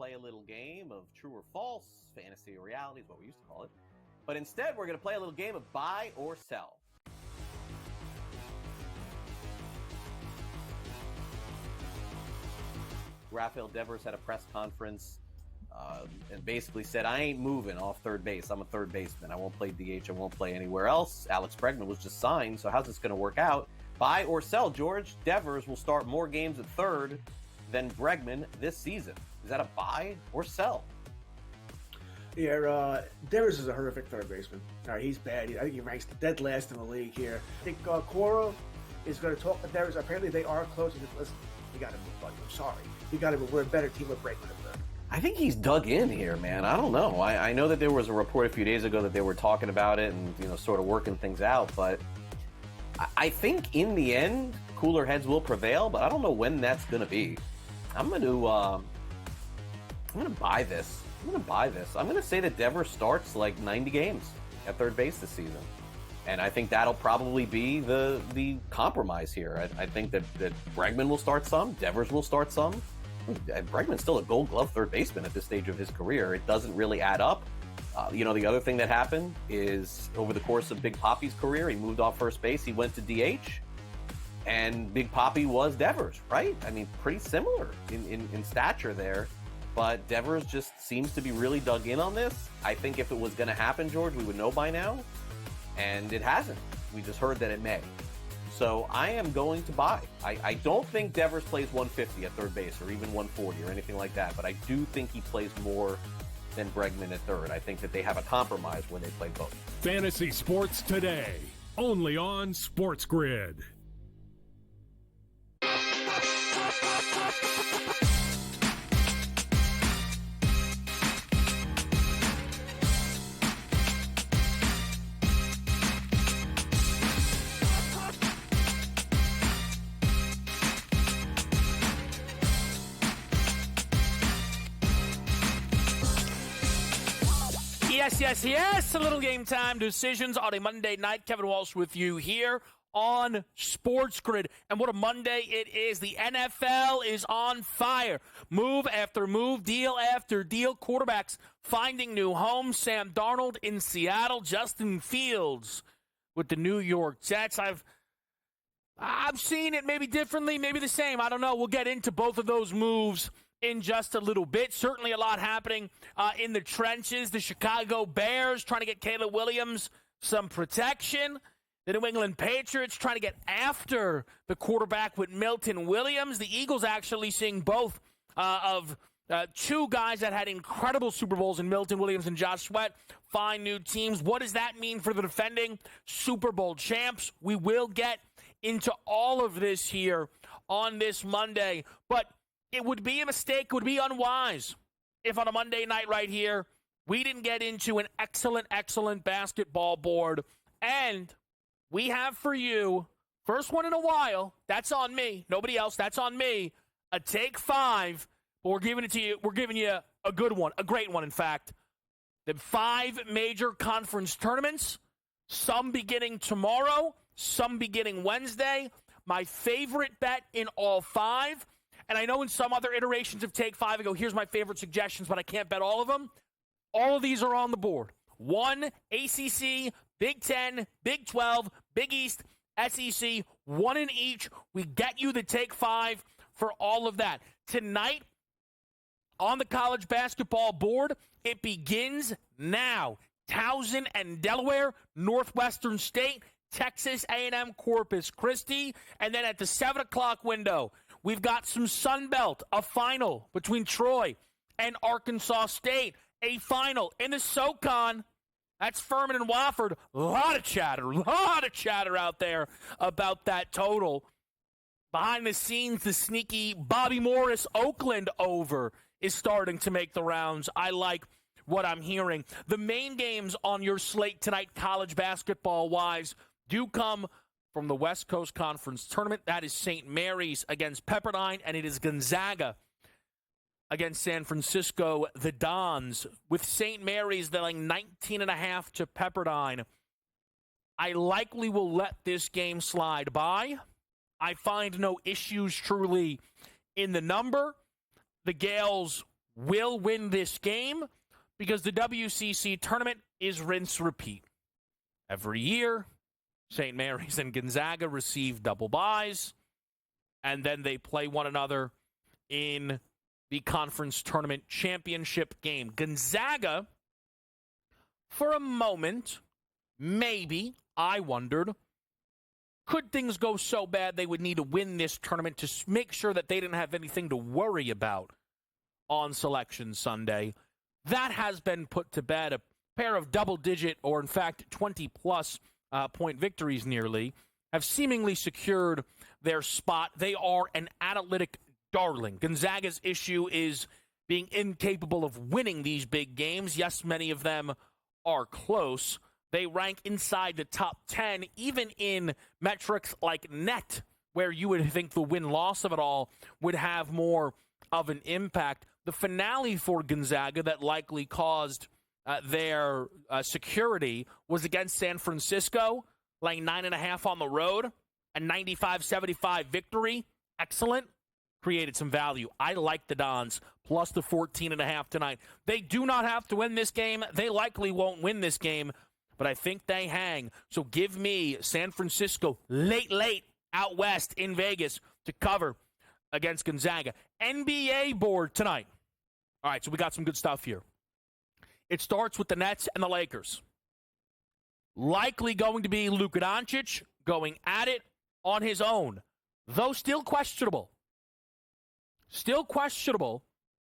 play a little game of true or false, fantasy or reality is what we used to call it. But instead, we're going to play a little game of buy or sell. Rafael Devers had a press conference and basically said, I ain't moving off third base. I'm a third baseman. I won't play DH. I won't play anywhere else. Alex Bregman was just signed, so how's this going to work out? Buy or sell, George? Devers will start more games at third than Bregman this season. Is that a buy or sell? Yeah, Devers is a horrific third baseman. All right, he's bad. I think he ranks dead last in the league here. I think Cora is going to talk to Devers. Apparently, they are close. He says, listen, you got to move, buddy. I'm sorry. You got to move. We're a better team with Bregman at third. I think he's dug in here, man. I don't know. I know that there was a report a few days ago that they were talking about it and, sort of working things out. But I think in the end, cooler heads will prevail. But I don't know when that's going to be. I'm going to buy this. I'm going to say that Devers starts like 90 games at third base this season. And I think that'll probably be the compromise here. I think that Bregman will start some. Devers will start some. Bregman's still a Gold Glove third baseman at this stage of his career. It doesn't really add up. The other thing that happened is over the course of Big Papi's career, he moved off first base. He went to DH, and Big Papi was Devers, right? I mean, pretty similar in stature there. But Devers just seems to be really dug in on this. I think if it was going to happen, George, we would know by now. And it hasn't. We just heard that it may. So I am going to buy. I don't think Devers plays 150 at third base or even 140 or anything like that, but I do think he plays more than Bregman at third. I think that they have a compromise when they play both. Fantasy Sports Today, only on SportsGrid. Yes, a little game time decisions on a Monday night. Kevin Walsh with you here on SportsGrid. And what a Monday it is. The NFL is on fire. Move after move, deal after deal. Quarterbacks finding new homes. Sam Darnold in Seattle. Justin Fields with the New York Jets. I've seen it maybe differently, maybe the same. I don't know. We'll get into both of those moves in just a little bit. Certainly a lot happening in the trenches. The Chicago Bears trying to get Caleb Williams some protection. The New England Patriots trying to get after the quarterback with Milton Williams. The Eagles actually seeing both of two guys that had incredible Super Bowls in Milton Williams and Josh Sweat find new teams. What does that mean for the defending Super Bowl champs? We will get into all of this here on this Monday, but it would be a mistake, it would be unwise if on a Monday night right here, we didn't get into an excellent basketball board. And we have for you, first one in a while, that's on me, nobody else, that's on me, a Take 5, but we're giving it to you, we're giving you a good one, a great one, in fact. The 5 major conference tournaments, some beginning tomorrow, some beginning Wednesday. My favorite bet in all 5, and I know in some other iterations of Take 5, I go, here's my favorite suggestions, but I can't bet all of them. All of these are on the board. 1, ACC, Big 10, Big 12, Big East, SEC, 1 in each. We get you the Take 5 for all of that. Tonight, on the college basketball board, it begins now. Towson and Delaware, Northwestern State, Texas A&M Corpus Christi, and then at the 7 o'clock window, we've got some Sun Belt, a final between Troy and Arkansas State, a final in the SoCon. That's Furman and Wofford. A lot of chatter out there about that total. Behind the scenes, the sneaky Bobby Morris Oakland over is starting to make the rounds. I like what I'm hearing. The main games on your slate tonight, college basketball-wise, do come from the West Coast Conference Tournament. That is St. Mary's against Pepperdine, and it is Gonzaga against San Francisco, the Dons. With St. Mary's dealing 19.5 to Pepperdine, I likely will let this game slide by. I find no issues truly in the number. The Gales will win this game because the WCC tournament is rinse repeat. Every year, St. Mary's and Gonzaga receive double byes, and then they play one another in the conference tournament championship game. Gonzaga, for a moment, maybe, I wondered, could things go so bad they would need to win this tournament to make sure that they didn't have anything to worry about on Selection Sunday? That has been put to bed. A pair of double-digit, or in fact 20-plus point victories nearly, have seemingly secured their spot. They are an analytic darling. Gonzaga's issue is being incapable of winning these big games. Yes, many of them are close. They rank inside the top 10, even in metrics like net, where you would think the win-loss of it all would have more of an impact. The finale for Gonzaga that likely caused their security was against San Francisco, laying 9.5 on the road, a 95-75 victory. Excellent. Created some value. I like the Dons, plus the 14.5 tonight. They do not have to win this game. They likely won't win this game, but I think they hang. So give me San Francisco late out west in Vegas to cover against Gonzaga. NBA board tonight. All right, so we got some good stuff here. It starts with the Nets and the Lakers. Likely going to be Luka Doncic going at it on his own, though still questionable. Still questionable,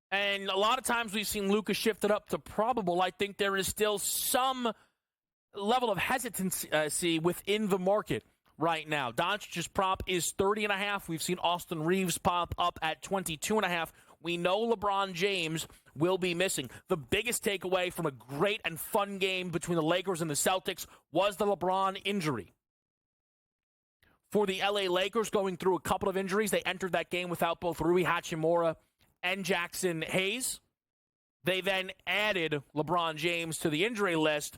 and a lot of times we've seen Luka shifted up to probable. I think there is still some level of hesitancy within the market right now. Doncic's prop is 30.5. We've seen Austin Reeves pop up at 22.5. We know LeBron James will be missing. The biggest takeaway from a great and fun game between the Lakers and the Celtics was the LeBron injury. For the LA Lakers, going through a couple of injuries, they entered that game without both Rui Hachimura and Jackson Hayes. They then added LeBron James to the injury list,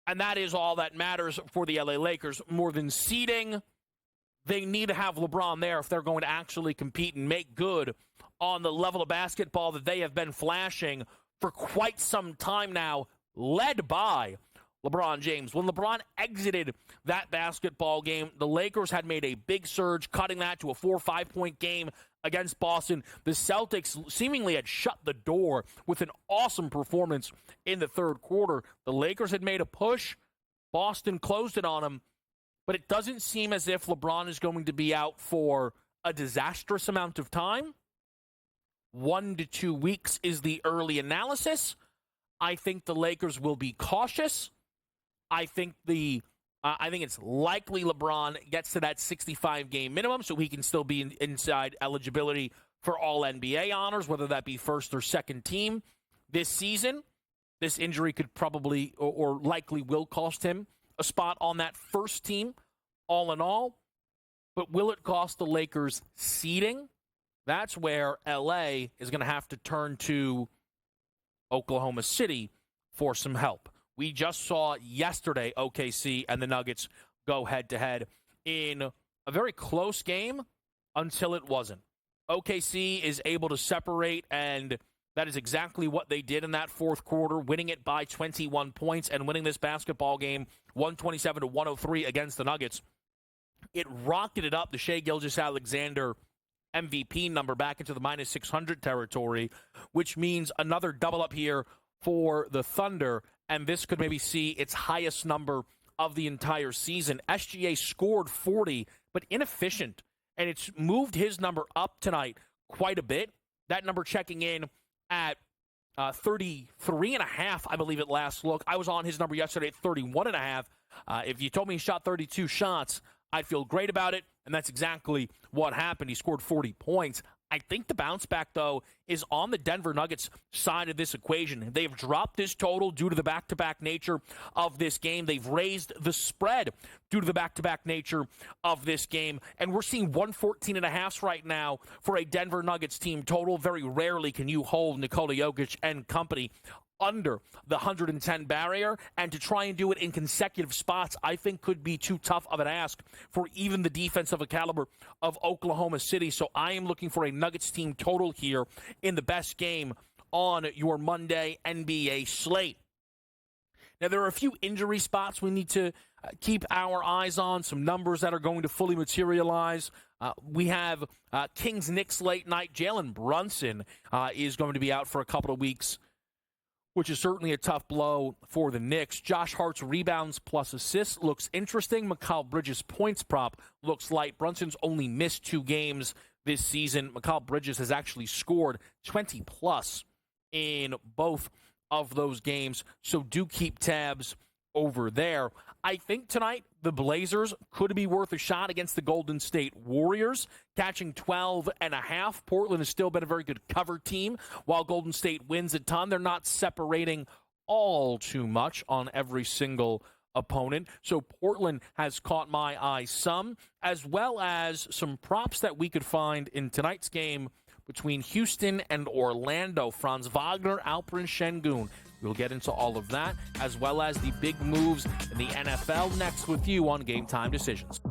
and that is all that matters for the LA Lakers. More than seeding, they need to have LeBron there if they're going to actually compete and make good on the level of basketball that they have been flashing for quite some time now, led by LeBron James. When LeBron exited that basketball game, the Lakers had made a big surge, cutting that to a 4 or 5 point game against Boston. The Celtics seemingly had shut the door with an awesome performance in the third quarter. The Lakers had made a push. Boston closed it on them. But it doesn't seem as if LeBron is going to be out for a disastrous amount of time. 1 to 2 weeks is the early analysis. I think the Lakers will be cautious. I think it's likely LeBron gets to that 65-game minimum, so he can still be inside eligibility for all NBA honors, whether that be first or second team this season. This injury could probably or likely will cost him a spot on that first team, all in all. But will it cost the Lakers seeding? That's where LA is going to have to turn to Oklahoma City for some help. We just saw yesterday OKC and the Nuggets go head-to-head in a very close game until it wasn't. OKC is able to separate, and that is exactly what they did in that fourth quarter, winning it by 21 points and winning this basketball game 127-103 against the Nuggets. It rocketed up the Shai Gilgeous-Alexander MVP number back into the minus 600 territory, which means another double up here for the Thunder, and this could maybe see its highest number of the entire season. SGA scored 40, but inefficient, and it's moved his number up tonight quite a bit. That number checking in at 33.5, I believe at last look. I was on his number yesterday at 31.5. If you told me he shot 32 shots, I'd feel great about it, and that's exactly what happened. He scored 40 points. I think the bounce back, though, is on the Denver Nuggets side of this equation. They've dropped this total due to the back-to-back nature of this game. They've raised the spread due to the back-to-back nature of this game. And we're seeing 114.5 right now for a Denver Nuggets team total. Very rarely can you hold Nikola Jokic and company under the 110 barrier, and to try and do it in consecutive spots, I think could be too tough of an ask for even the defense of a caliber of Oklahoma City. So I am looking for a Nuggets team total here in the best game on your Monday NBA slate. Now, there are a few injury spots we need to keep our eyes on, some numbers that are going to fully materialize. We have Kings-Knicks late night. Jalen Brunson is going to be out for a couple of weeks, which is certainly a tough blow for the Knicks. Josh Hart's rebounds plus assists looks interesting. Mikal Bridges' points prop looks light. Brunson's only missed 2 games this season. Mikal Bridges has actually scored 20-plus in both of those games, so do keep tabs over there. I think tonight the Blazers could be worth a shot against the Golden State Warriors, catching 12.5. Portland has still been a very good cover team. While Golden State wins a ton, they're not separating all too much on every single opponent. So Portland has caught my eye some, as well as some props that we could find in tonight's game between Houston and Orlando. Franz Wagner, Alperen Şengün. We'll get into all of that, as well as the big moves in the NFL next with you on Game Time Decisions.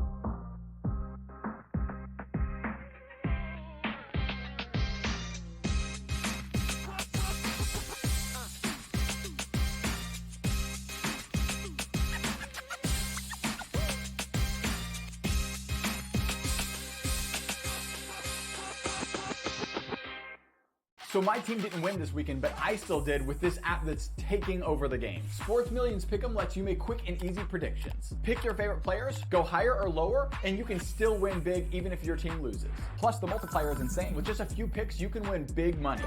So my team didn't win this weekend, but I still did with this app that's taking over the game. Sports Millions Pick'em lets you make quick and easy predictions. Pick your favorite players, go higher or lower, and you can still win big even if your team loses. Plus, the multiplier is insane. With just a few picks, you can win big money.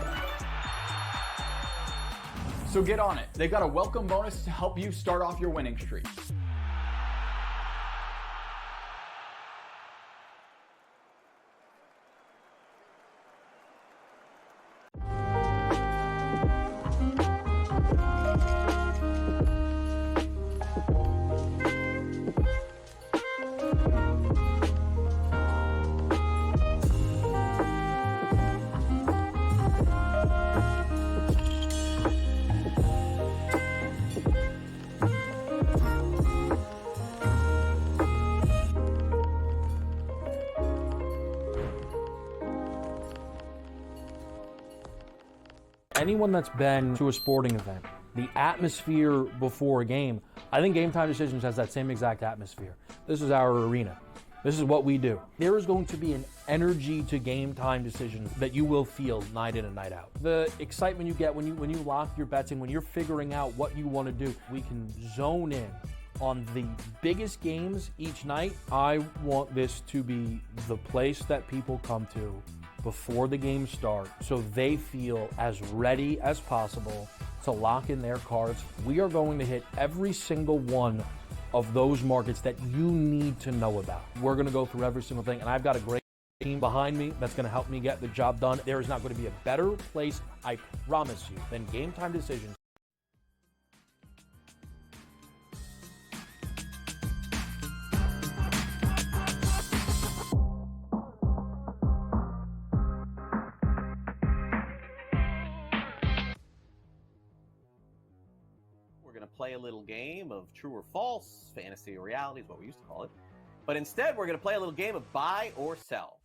So get on it. They've got a welcome bonus to help you start off your winning streak. Anyone that's been to a sporting event, the atmosphere before a game, I think Game Time Decisions has that same exact atmosphere. This is our arena. This is what we do. There is going to be an energy to Game Time Decisions that you will feel night in and night out. The excitement you get when you lock your bets in, when you're figuring out what you want to do, we can zone in on the biggest games each night. I want this to be the place that people come to before the games start so they feel as ready as possible to lock in their cards. We are going to hit every single one of those markets that you need to know about. We're going to go through every single thing, and I've got a great team behind me that's going to help me get the job done. There is not going to be a better place, I promise you, than Game Time Decisions. Play a little game of true or false, fantasy or reality is what we used to call it. But instead, we're going to play a little game of buy or sell.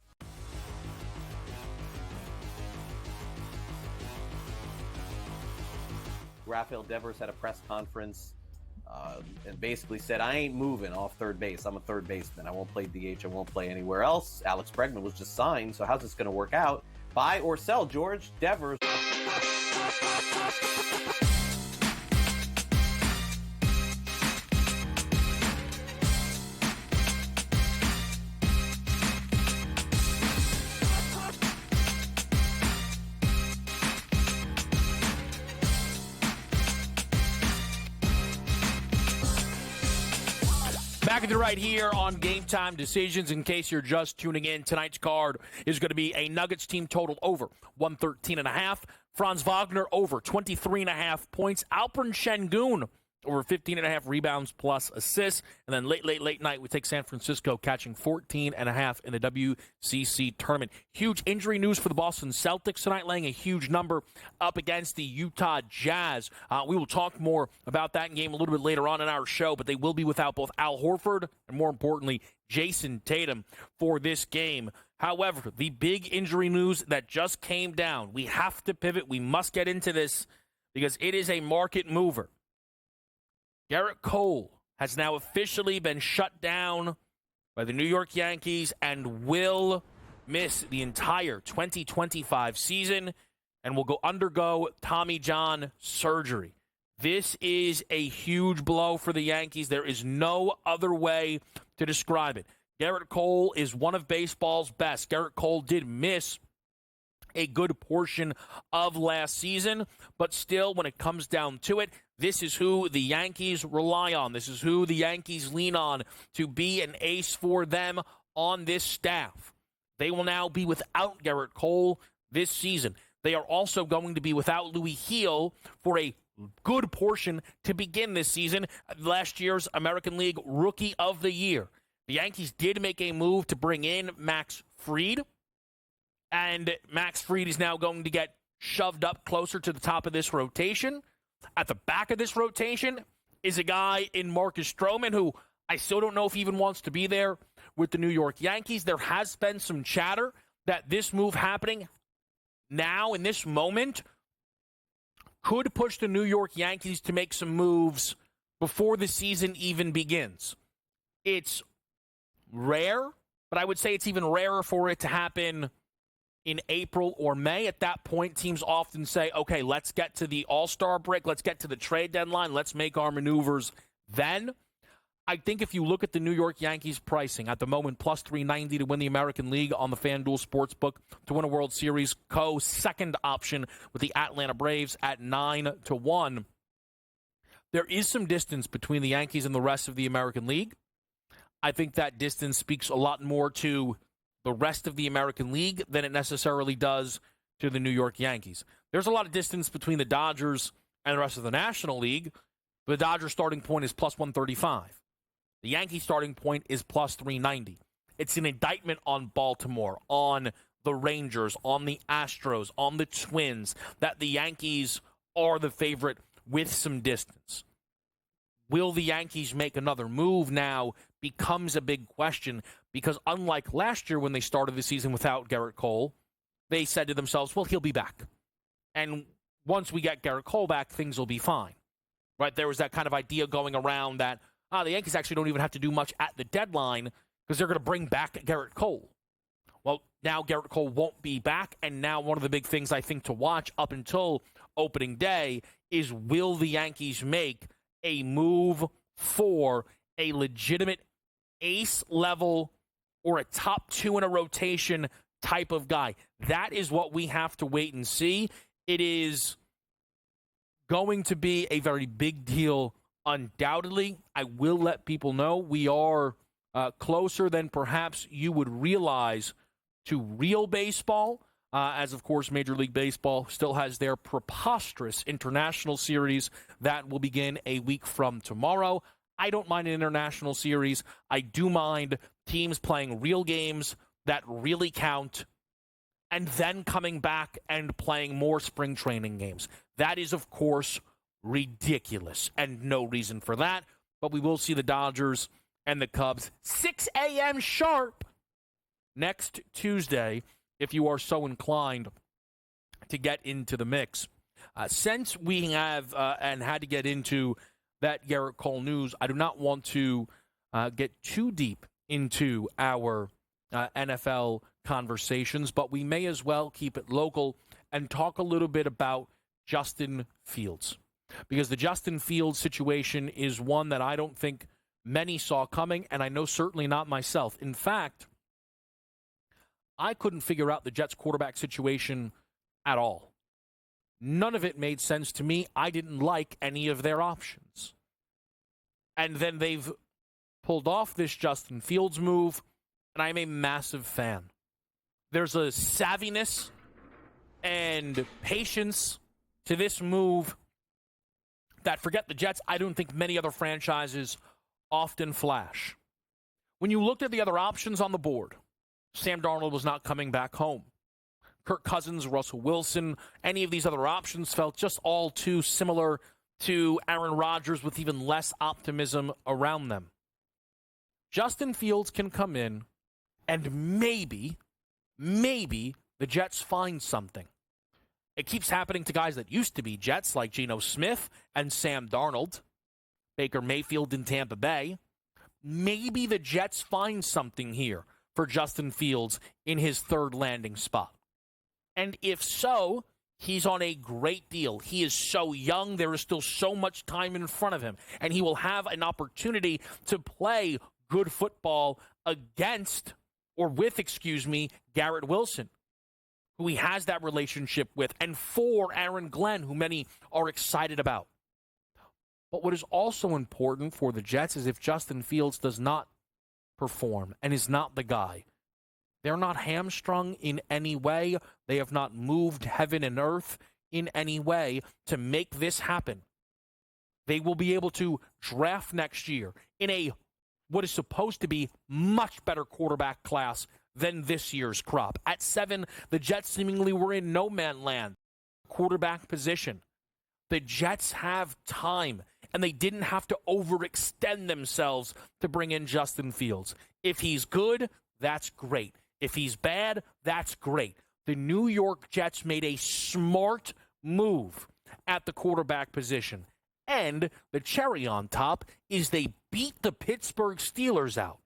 Rafael Devers had a press conference and basically said, I ain't moving off third base. I'm a third baseman. I won't play DH. I won't play anywhere else. Alex Bregman was just signed, so how's this going to work out? Buy or sell, George? Devers. Back at the right here on Game Time Decisions. In case you're just tuning in, tonight's card is going to be a Nuggets team total over 113.5. Franz Wagner over 23.5 points. Alperen Şengün over 15.5 rebounds plus assists. And then late night, we take San Francisco catching 14.5 in the WCC tournament. Huge injury news for the Boston Celtics tonight, laying a huge number up against the Utah Jazz. We will talk more about that game a little bit later on in our show, but they will be without both Al Horford and, more importantly, Jason Tatum for this game. However, the big injury news that just came down, we have to pivot. We must get into this because it is a market mover. Garrett Cole has now officially been shut down by the New York Yankees and will miss the entire 2025 season and will undergo Tommy John surgery. This is a huge blow for the Yankees. There is no other way to describe it. Garrett Cole is one of baseball's best. Garrett Cole did miss a good portion of last season, but still, when it comes down to it, this is who the Yankees rely on. This is who the Yankees lean on to be an ace for them on this staff. They will now be without Garrett Cole this season. They are also going to be without Louis Heel for a good portion to begin this season. Last year's American League Rookie of the Year. The Yankees did make a move to bring in Max Fried, and Max Fried is now going to get shoved up closer to the top of this rotation. At the back of this rotation is a guy in Marcus Stroman, who I still don't know if he even wants to be there with the New York Yankees. There has been some chatter that this move happening now in this moment could push the New York Yankees to make some moves before the season even begins. It's rare, but I would say it's even rarer for it to happen in April or May. At that point, teams often say, okay, let's get to the All-Star break, let's get to the trade deadline, let's make our maneuvers then. I think if you look at the New York Yankees pricing at the moment, plus 390 to win the American League on the FanDuel Sportsbook, to win a World Series, second option with the Atlanta Braves at 9-1. There is some distance between the Yankees and the rest of the American League. I think that distance speaks a lot more to the rest of the American League than it necessarily does to the New York Yankees. There's a lot of distance between the Dodgers and the rest of the National League. The Dodgers starting point is plus 135. The Yankees starting point is plus 390. It's an indictment on Baltimore, on the Rangers, on the Astros, on the Twins, that the Yankees are the favorite with some distance. Will the Yankees make another move now becomes a big question, because unlike last year when they started the season without Garrett Cole, they said to themselves, well, he'll be back. And once we get Garrett Cole back, things will be fine. Right? There was that kind of idea going around that the Yankees actually don't even have to do much at the deadline because they're going to bring back Garrett Cole. Well, now Garrett Cole won't be back, and now one of the big things I think to watch up until opening day is, will the Yankees make a move for a legitimate ace level or a top two in a rotation type of guy? That is what we have to wait and see. It is going to be a very big deal, undoubtedly. I will let people know we are closer than perhaps you would realize to real baseball, as of course Major League Baseball still has their preposterous international series that will begin a week from tomorrow. I don't mind an international series. I do mind teams playing real games that really count and then coming back and playing more spring training games. That is, of course, ridiculous, and no reason for that. But we will see the Dodgers and the Cubs 6 a.m. sharp next Tuesday, if you are so inclined to get into the mix. Since we have and had to get into that Garrett Cole news, I do not want to get too deep into our NFL conversations, but we may as well keep it local and talk a little bit about Justin Fields. Because the Justin Fields situation is one that I don't think many saw coming, and I know certainly not myself. In fact, I couldn't figure out the Jets quarterback situation at all. None of it made sense to me. I didn't like any of their options. And then they've pulled off this Justin Fields move, and I'm a massive fan. There's a savviness and patience to this move that, forget the Jets, I don't think many other franchises often flash. When you looked at the other options on the board, Sam Darnold was not coming back home. Kirk Cousins, Russell Wilson, any of these other options felt just all too similar to Aaron Rodgers with even less optimism around them. Justin Fields can come in and maybe the Jets find something. It keeps happening to guys that used to be Jets like Geno Smith and Sam Darnold, Baker Mayfield in Tampa Bay. Maybe the Jets find something here for Justin Fields in his third landing spot. And if so, he's on a great deal. He is so young. There is still so much time in front of him. And he will have an opportunity to play good football against, or with, Garrett Wilson, who he has that relationship with, and for Aaron Glenn, who many are excited about. But what is also important for the Jets is if Justin Fields does not perform and is not the guy, they're not hamstrung in any way. They have not moved heaven and earth in any way to make this happen. They will be able to draft next year in a what is supposed to be much better quarterback class than this year's crop. At 7, the Jets seemingly were in no man land. Quarterback position. The Jets have time, and they didn't have to overextend themselves to bring in Justin Fields. If he's good, that's great. If he's bad, that's great. The New York Jets made a smart move at the quarterback position. And the cherry on top is they beat the Pittsburgh Steelers out.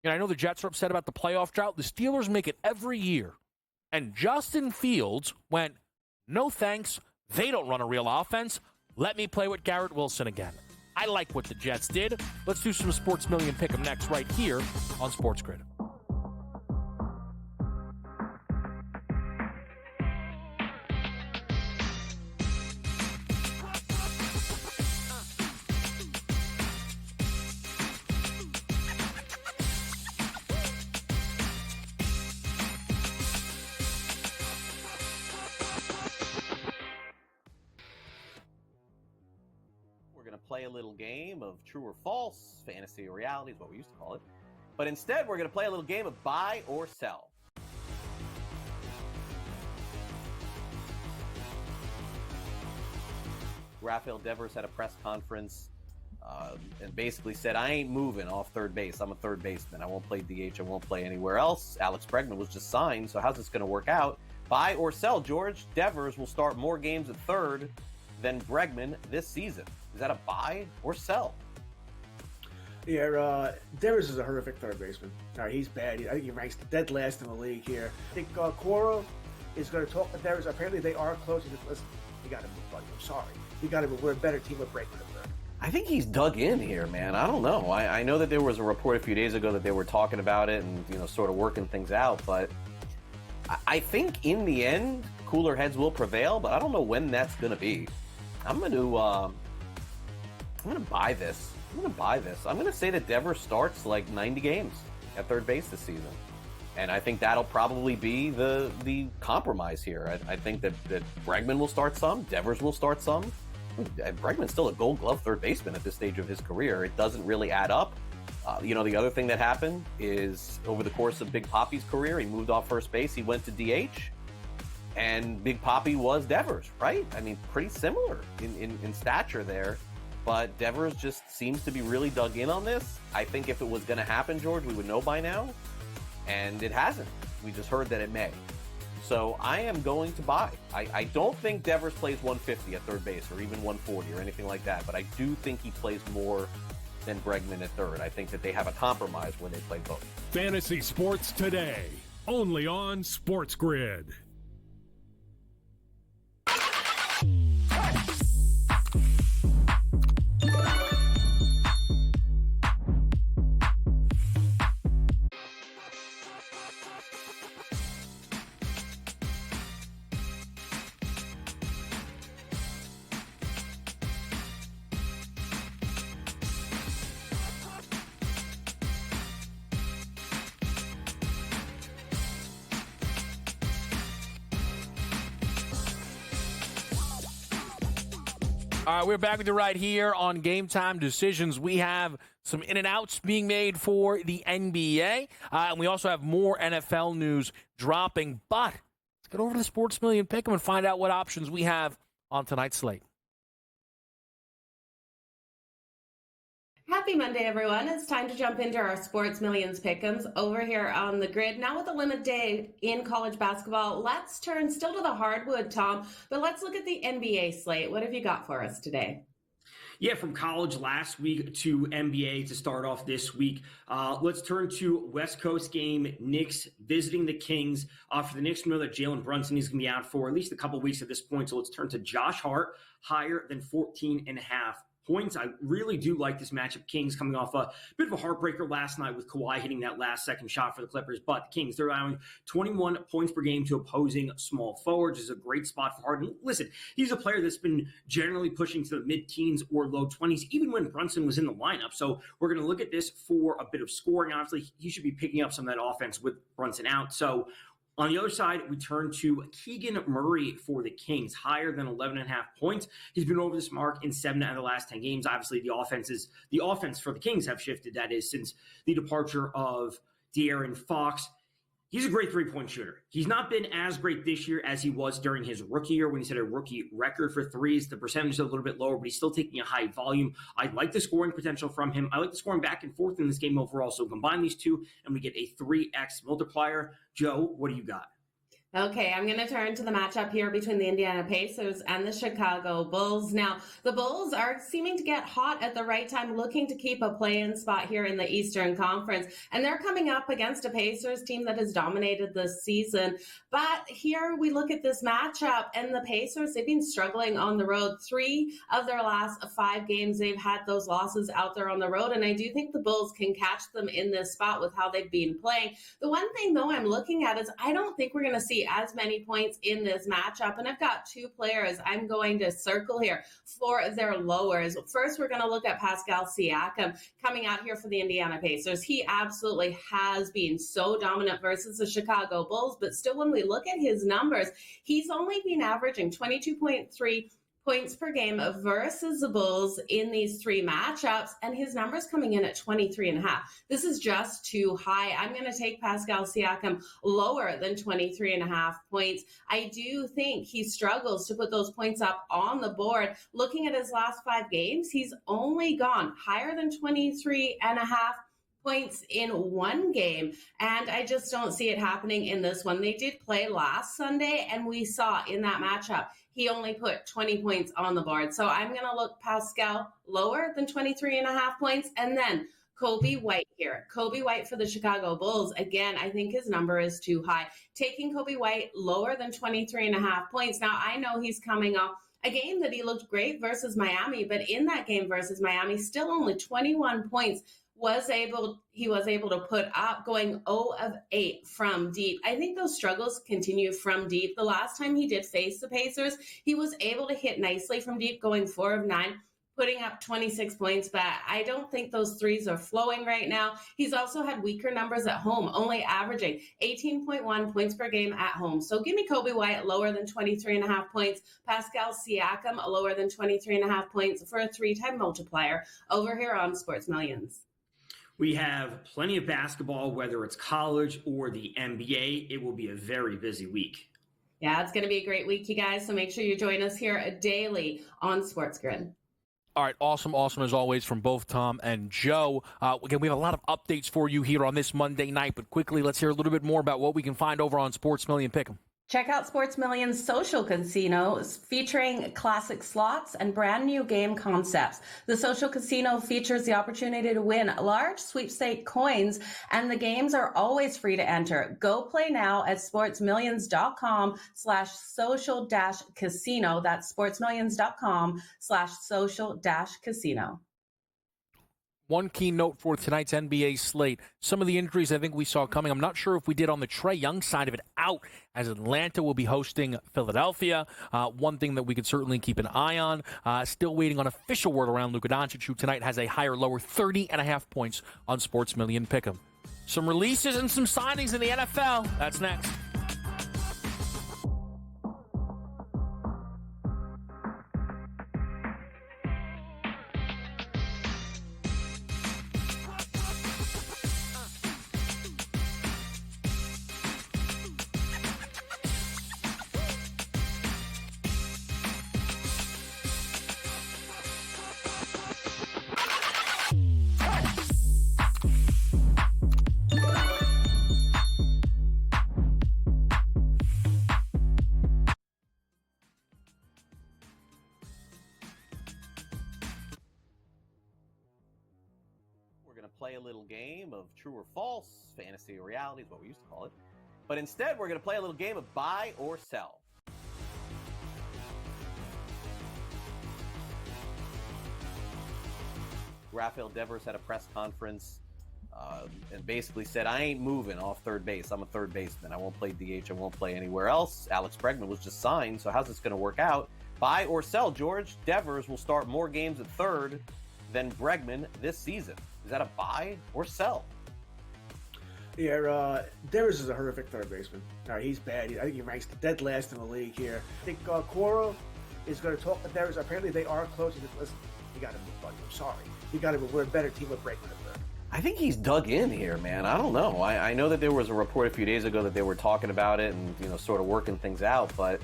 And I know the Jets are upset about the playoff drought. The Steelers make it every year. And Justin Fields went, no thanks. They don't run a real offense. Let me play with Garrett Wilson again. I like what the Jets did. Let's do some Sports Million Pick'em next right here on SportsGrid. Play a little game of true or false, fantasy or reality is what we used to call it. But instead, we're going to play a little game of buy or sell. Rafael Devers had a press conference and basically said, I ain't moving off third base. I'm a third baseman. I won't play DH. I won't play anywhere else. Alex Bregman was just signed, so how's this going to work out? Buy or sell, George? Devers will start more games at third than Bregman this season. Is that a buy or sell? Yeah, Devers is a horrific third baseman. He's bad. I think he ranks dead last in the league here. I think Cora is going to talk to Devers. Apparently, they are close. He said, listen, you got to move, buddy. I'm sorry. You got to move. We're a better team with Bregman at third. I think he's dug in here, man. I don't know. I know that there was a report a few days ago that they were talking about it and, sort of working things out. But I think in the end, cooler heads will prevail. But I don't know when that's going to be. I'm going to buy this. I'm going to say that Devers starts like 90 games at third base this season. And I think that'll probably be the compromise here. I think that Bregman will start some. Devers will start some. Bregman's still a Gold Glove third baseman at this stage of his career. It doesn't really add up. The other thing that happened is over the course of Big Papi's career, he moved off first base. He went to DH. And Big Papi was Devers, right? I mean, pretty similar in stature there. But Devers just seems to be really dug in on this. I think if it was going to happen, George, we would know by now. And it hasn't. We just heard that it may. So I am going to buy. I don't think Devers plays 150 at third base or even 140 or anything like that. But I do think he plays more than Bregman at third. I think that they have a compromise where they play both. Fantasy Sports Today, only on SportsGrid. All right, we're back with you right here on Game Time Decisions. We have some in and outs being made for the NBA, and we also have more NFL news dropping. But let's get over to the Sports Million Pick'em and find out what options we have on tonight's slate. Happy Monday, everyone. It's time to jump into our Sports Millions Pick'ems over here on the grid. Now with a limited day in college basketball, let's turn still to the hardwood, Tom, but let's look at the NBA slate. What have you got for us today? Yeah, from college last week to NBA to start off this week. Let's turn to West Coast game, Knicks visiting the Kings. For the Knicks, we know that Jalen Brunson is going to be out for at least a couple weeks at this point, so let's turn to Josh Hart, higher than 14.5 points. I really do like this matchup. Kings coming off a bit of a heartbreaker last night with Kawhi hitting that last second shot for the Clippers, but the Kings, they're allowing 21 points per game to opposing small forwards. Is a great spot for Harden. Listen, he's a player that's been generally pushing to the mid-teens or low 20s, even when Brunson was in the lineup. So we're going to look at this for a bit of scoring. Obviously, he should be picking up some of that offense with Brunson out. So on the other side, we turn to Keegan Murray for the Kings, higher than 11.5 points. He's been over this mark in 7 out of the last 10 games. Obviously, the offense for the Kings have shifted, that is, since the departure of De'Aaron Fox. He's a great three-point shooter. He's not been as great this year as he was during his rookie year when he set a rookie record for threes. The percentage is a little bit lower, but he's still taking a high volume. I like the scoring potential from him. I like the scoring back and forth in this game overall. So combine these two, and we get a 3x multiplier. Joe, what do you got? Okay, I'm going to turn to the matchup here between the Indiana Pacers and the Chicago Bulls. Now, the Bulls are seeming to get hot at the right time, looking to keep a play-in spot here in the Eastern Conference. And they're coming up against a Pacers team that has dominated this season. But here we look at this matchup, and the Pacers, they've been struggling on the road. 3 of their last 5 games, they've had those losses out there on the road. And I do think the Bulls can catch them in this spot with how they've been playing. The one thing, though, I'm looking at is I don't think we're going to see as many points in this matchup. And I've got 2 players I'm going to circle here for their lowers. First, we're going to look at Pascal Siakam coming out here for the Indiana Pacers. He absolutely has been so dominant versus the Chicago Bulls, but still when we look at his numbers, he's only been averaging 22.3 points per game versus the Bulls in these 3 matchups, and his numbers coming in at 23.5. This is just too high. I'm going to take Pascal Siakam lower than 23.5 points. I do think he struggles to put those points up on the board. Looking at his last 5 games, he's only gone higher than 23.5 points in 1 game, and I just don't see it happening in this one. They did play last Sunday, and we saw in that matchup he only put 20 points on the board. So I'm going to look Pascal lower than 23.5 points, and then Kobe White here. Kobe White for the Chicago Bulls. Again, I think his number is too high. Taking Kobe White lower than 23.5 points. Now, I know he's coming off a game that he looked great versus Miami, but in that game versus Miami, still only 21 points he was able to put up, going 0 of 8 from deep. I think those struggles continue from deep. The last time he did face the Pacers, he was able to hit nicely from deep, going 4 of 9, putting up 26 points, but I don't think those threes are flowing right now. He's also had weaker numbers at home, only averaging 18.1 points per game at home. So give me Kobe White lower than 23.5 points, Pascal Siakam lower than 23.5 points for a 3-time multiplier over here on Sports Millions. We have plenty of basketball, whether it's college or the NBA. It will be a very busy week. Yeah, it's going to be a great week, you guys. So make sure you join us here daily on SportsGrid. All right, awesome as always from both Tom and Joe. Again, we have a lot of updates for you here on this Monday night, but quickly, let's hear a little bit more about what we can find over on Sports Million Pick'em. Check out Sports Millions social casinos featuring classic slots and brand new game concepts. The social casino features the opportunity to win large sweepstake coins, and the games are always free to enter. Go play now at sportsmillions.com/social-casino. That's sportsmillions.com/social-casino. One key note for tonight's NBA slate, some of the injuries I think we saw coming. I'm not sure if we did on the Trae Young side of it out, as Atlanta will be hosting Philadelphia. One thing that we could certainly keep an eye on. Still waiting on official word around Luka Doncic, who tonight has a higher lower 30.5 points on Sports Million Pick'em. Some releases and some signings in the NFL. That's next. play a little game of true or false, fantasy or reality is what we used to call it. But instead, we're going to play a little game of buy or sell. Rafael Devers had a press conference and basically said, I ain't moving off third base. I'm a third baseman. I won't play DH. I won't play anywhere else. Alex Bregman was just signed, so how's this going to work out? Buy or sell, George? Devers will start more games at third than Bregman this season. Is that a buy or sell? Yeah, Devers is a horrific third baseman. He's bad. I think he ranks dead last in the league here. I think Cora is going to talk to Devers. Apparently, they are close. He said, listen, you got to move, buddy. I'm sorry. You got to move. We're a better team with Bregman at third. I think he's dug in here, man. I don't know. I know that there was a report a few days ago that they were talking about it and, sort of working things out. But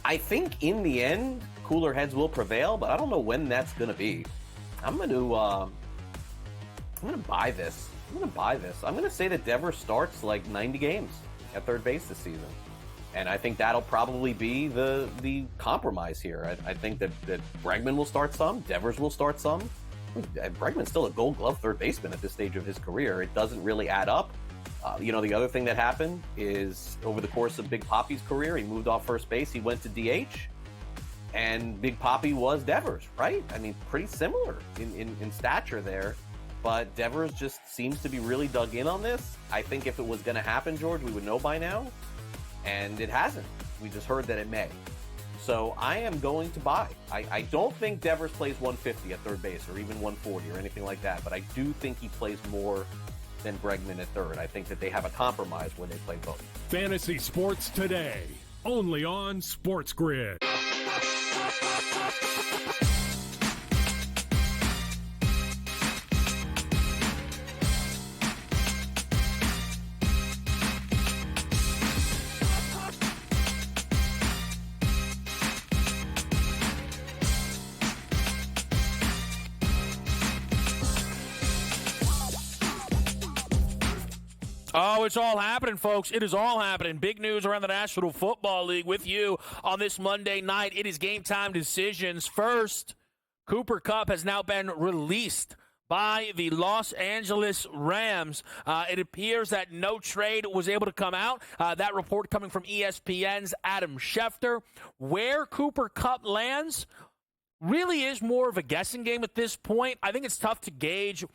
I think in the end, cooler heads will prevail. But I don't know when that's going to be. I'm going to buy this. I'm going to say that Devers starts like 90 games at third base this season. And I think that'll probably be the compromise here. I think that Bregman will start some. Devers will start some. Bregman's still a Gold Glove third baseman at this stage of his career. It doesn't really add up. The other thing that happened is over the course of Big Papi's career, he moved off first base. He went to DH. And Big Papi was Devers, right? I mean, pretty similar in stature there. But Devers just seems to be really dug in on this. I think if it was going to happen, George, we would know by now. And it hasn't. We just heard that it may. So I am going to buy. I don't think Devers plays 150 at third base or even 140 or anything like that. But I do think he plays more than Bregman at third. I think that they have a compromise when they play both. Fantasy Sports Today, only on SportsGrid. Oh, it's all happening, folks. It is all happening. Big news around the National Football League with you on this Monday night. It is game time decisions. First, Cooper Kupp has now been released by the Los Angeles Rams. It appears that no trade was able to come out. That report coming from ESPN's Adam Schefter. Where Cooper Kupp lands really is more of a guessing game at this point. I think it's tough to gauge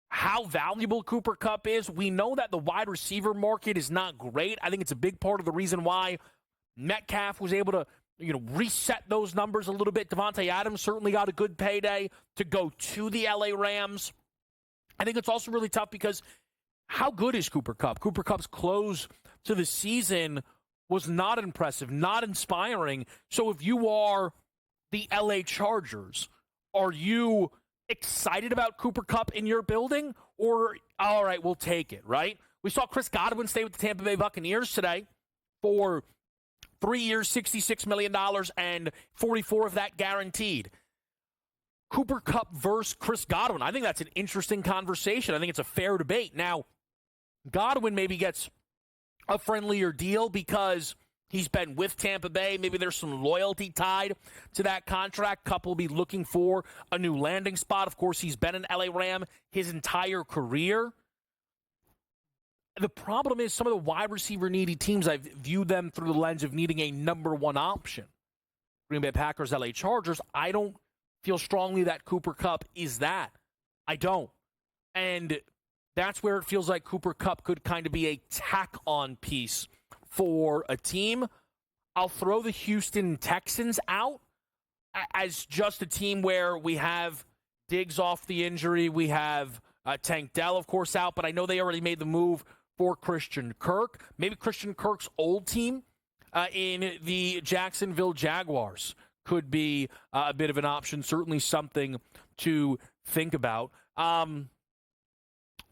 how valuable Cooper Kupp is. We know that the wide receiver market is not great. I think it's a big part of the reason why Metcalf was able to, reset those numbers a little bit. Devontae Adams certainly got a good payday to go to the LA Rams. I think it's also really tough because how good is Cooper Kupp? Cooper Kupp's close to the season was not impressive, not inspiring. So if you are the LA Chargers, are you excited about Cooper Kupp in your building? Or, all right, we'll take it, right? We saw Chris Godwin stay with the Tampa Bay Buccaneers today for 3 years, $66 million, and 44 of that guaranteed. Cooper Kupp versus Chris Godwin. I think that's an interesting conversation. I think it's a fair debate. Now, Godwin maybe gets a friendlier deal because he's been with Tampa Bay. Maybe there's some loyalty tied to that contract. Kupp will be looking for a new landing spot. Of course, he's been an LA Ram his entire career. The problem is some of the wide receiver needy teams, I've viewed them through the lens of needing a number one option. Green Bay Packers, LA Chargers, I don't feel strongly that Cooper Kupp is that. I don't. And that's where it feels like Cooper Kupp could kind of be a tack-on piece for a team. I'll throw the Houston Texans out as just a team where we have Diggs off the injury. We have Tank Dell, of course, out, but I know they already made the move for Christian Kirk. Maybe Christian Kirk's old team in the Jacksonville Jaguars could be a bit of an option, certainly something to think about.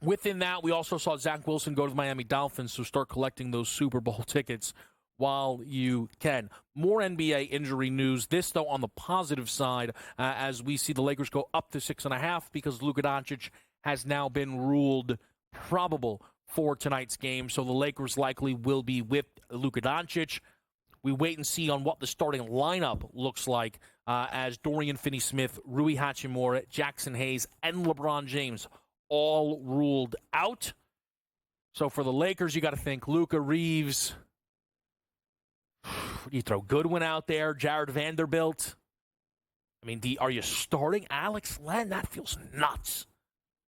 Within that, we also saw Zach Wilson go to the Miami Dolphins, so start collecting those Super Bowl tickets while you can. More NBA injury news. This, though, on the positive side, as we see the Lakers go up to 6.5 because Luka Doncic has now been ruled probable for tonight's game. So the Lakers likely will be with Luka Doncic. We wait and see on what the starting lineup looks like as Dorian Finney-Smith, Rui Hachimura, Jackson Hayes, and LeBron James all ruled out. So for the Lakers, you got to think Luka, Reeves. You throw Goodwin out there, Jared Vanderbilt. I mean, are you starting Alex Len? That feels nuts.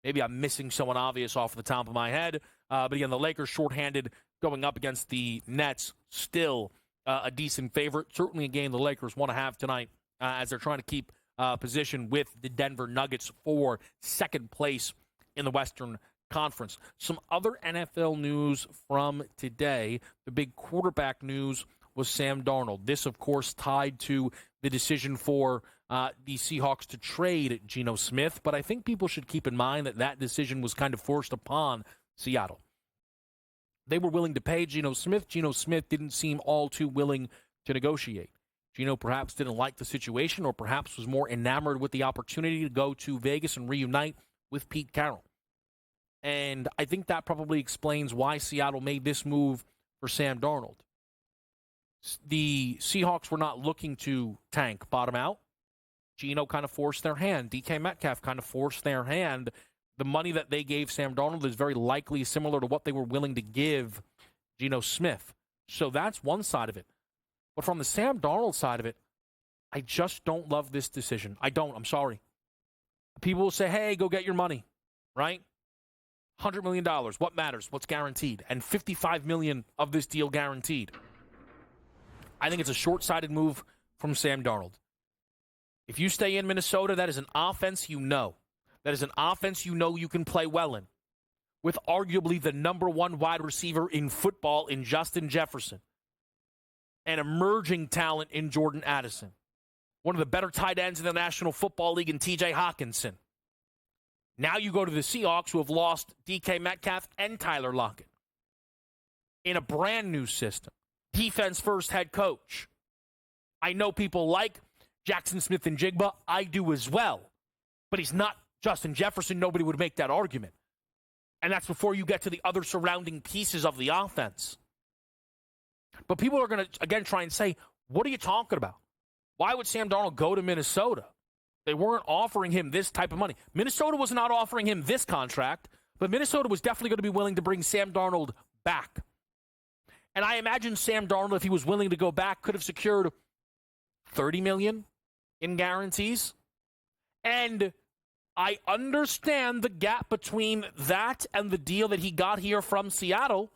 Maybe I'm missing someone obvious off the top of my head. But again, the Lakers shorthanded going up against the Nets. Still a decent favorite. Certainly a game the Lakers want to have tonight as they're trying to keep position with the Denver Nuggets for second place in the Western Conference. Some other NFL news from today. The big quarterback news was Sam Darnold. This, of course, tied to the decision for the Seahawks to trade Geno Smith. But I think people should keep in mind that that decision was kind of forced upon Seattle. They were willing to pay Geno Smith. Geno Smith didn't seem all too willing to negotiate. Geno perhaps didn't like the situation or perhaps was more enamored with the opportunity to go to Vegas and reunite with Pete Carroll. And I think that probably explains why Seattle made this move for Sam Darnold. The Seahawks were not looking to tank, bottom out. Geno kind of forced their hand. DK Metcalf kind of forced their hand. The money that they gave Sam Darnold is very likely similar to what they were willing to give Geno Smith. So that's one side of it. But from the Sam Darnold side of it, I just don't love this decision. I don't. I'm sorry. People will say, hey, go get your money, right? $100 million. What matters? What's guaranteed? And $55 million of this deal guaranteed. I think it's a short-sighted move from Sam Darnold. If you stay in Minnesota, that is an offense you know. That is an offense you know you can play well in. With arguably the number one wide receiver in football in Justin Jefferson. An emerging talent in Jordan Addison. One of the better tight ends in the National Football League in TJ Hawkinson. Now you go to the Seahawks, who have lost DK Metcalf and Tyler Lockett. In a brand new system. Defense-first head coach. I know people like Jackson Smith and Jigba. I do as well. But he's not Justin Jefferson. Nobody would make that argument. And that's before you get to the other surrounding pieces of the offense. But people are going to, again, try and say, what are you talking about? Why would Sam Darnold go to Minnesota? They weren't offering him this type of money. Minnesota was not offering him this contract, but Minnesota was definitely going to be willing to bring Sam Darnold back. And I imagine Sam Darnold, if he was willing to go back, could have secured $30 million in guarantees. And I understand the gap between that and the deal that he got here from Seattle,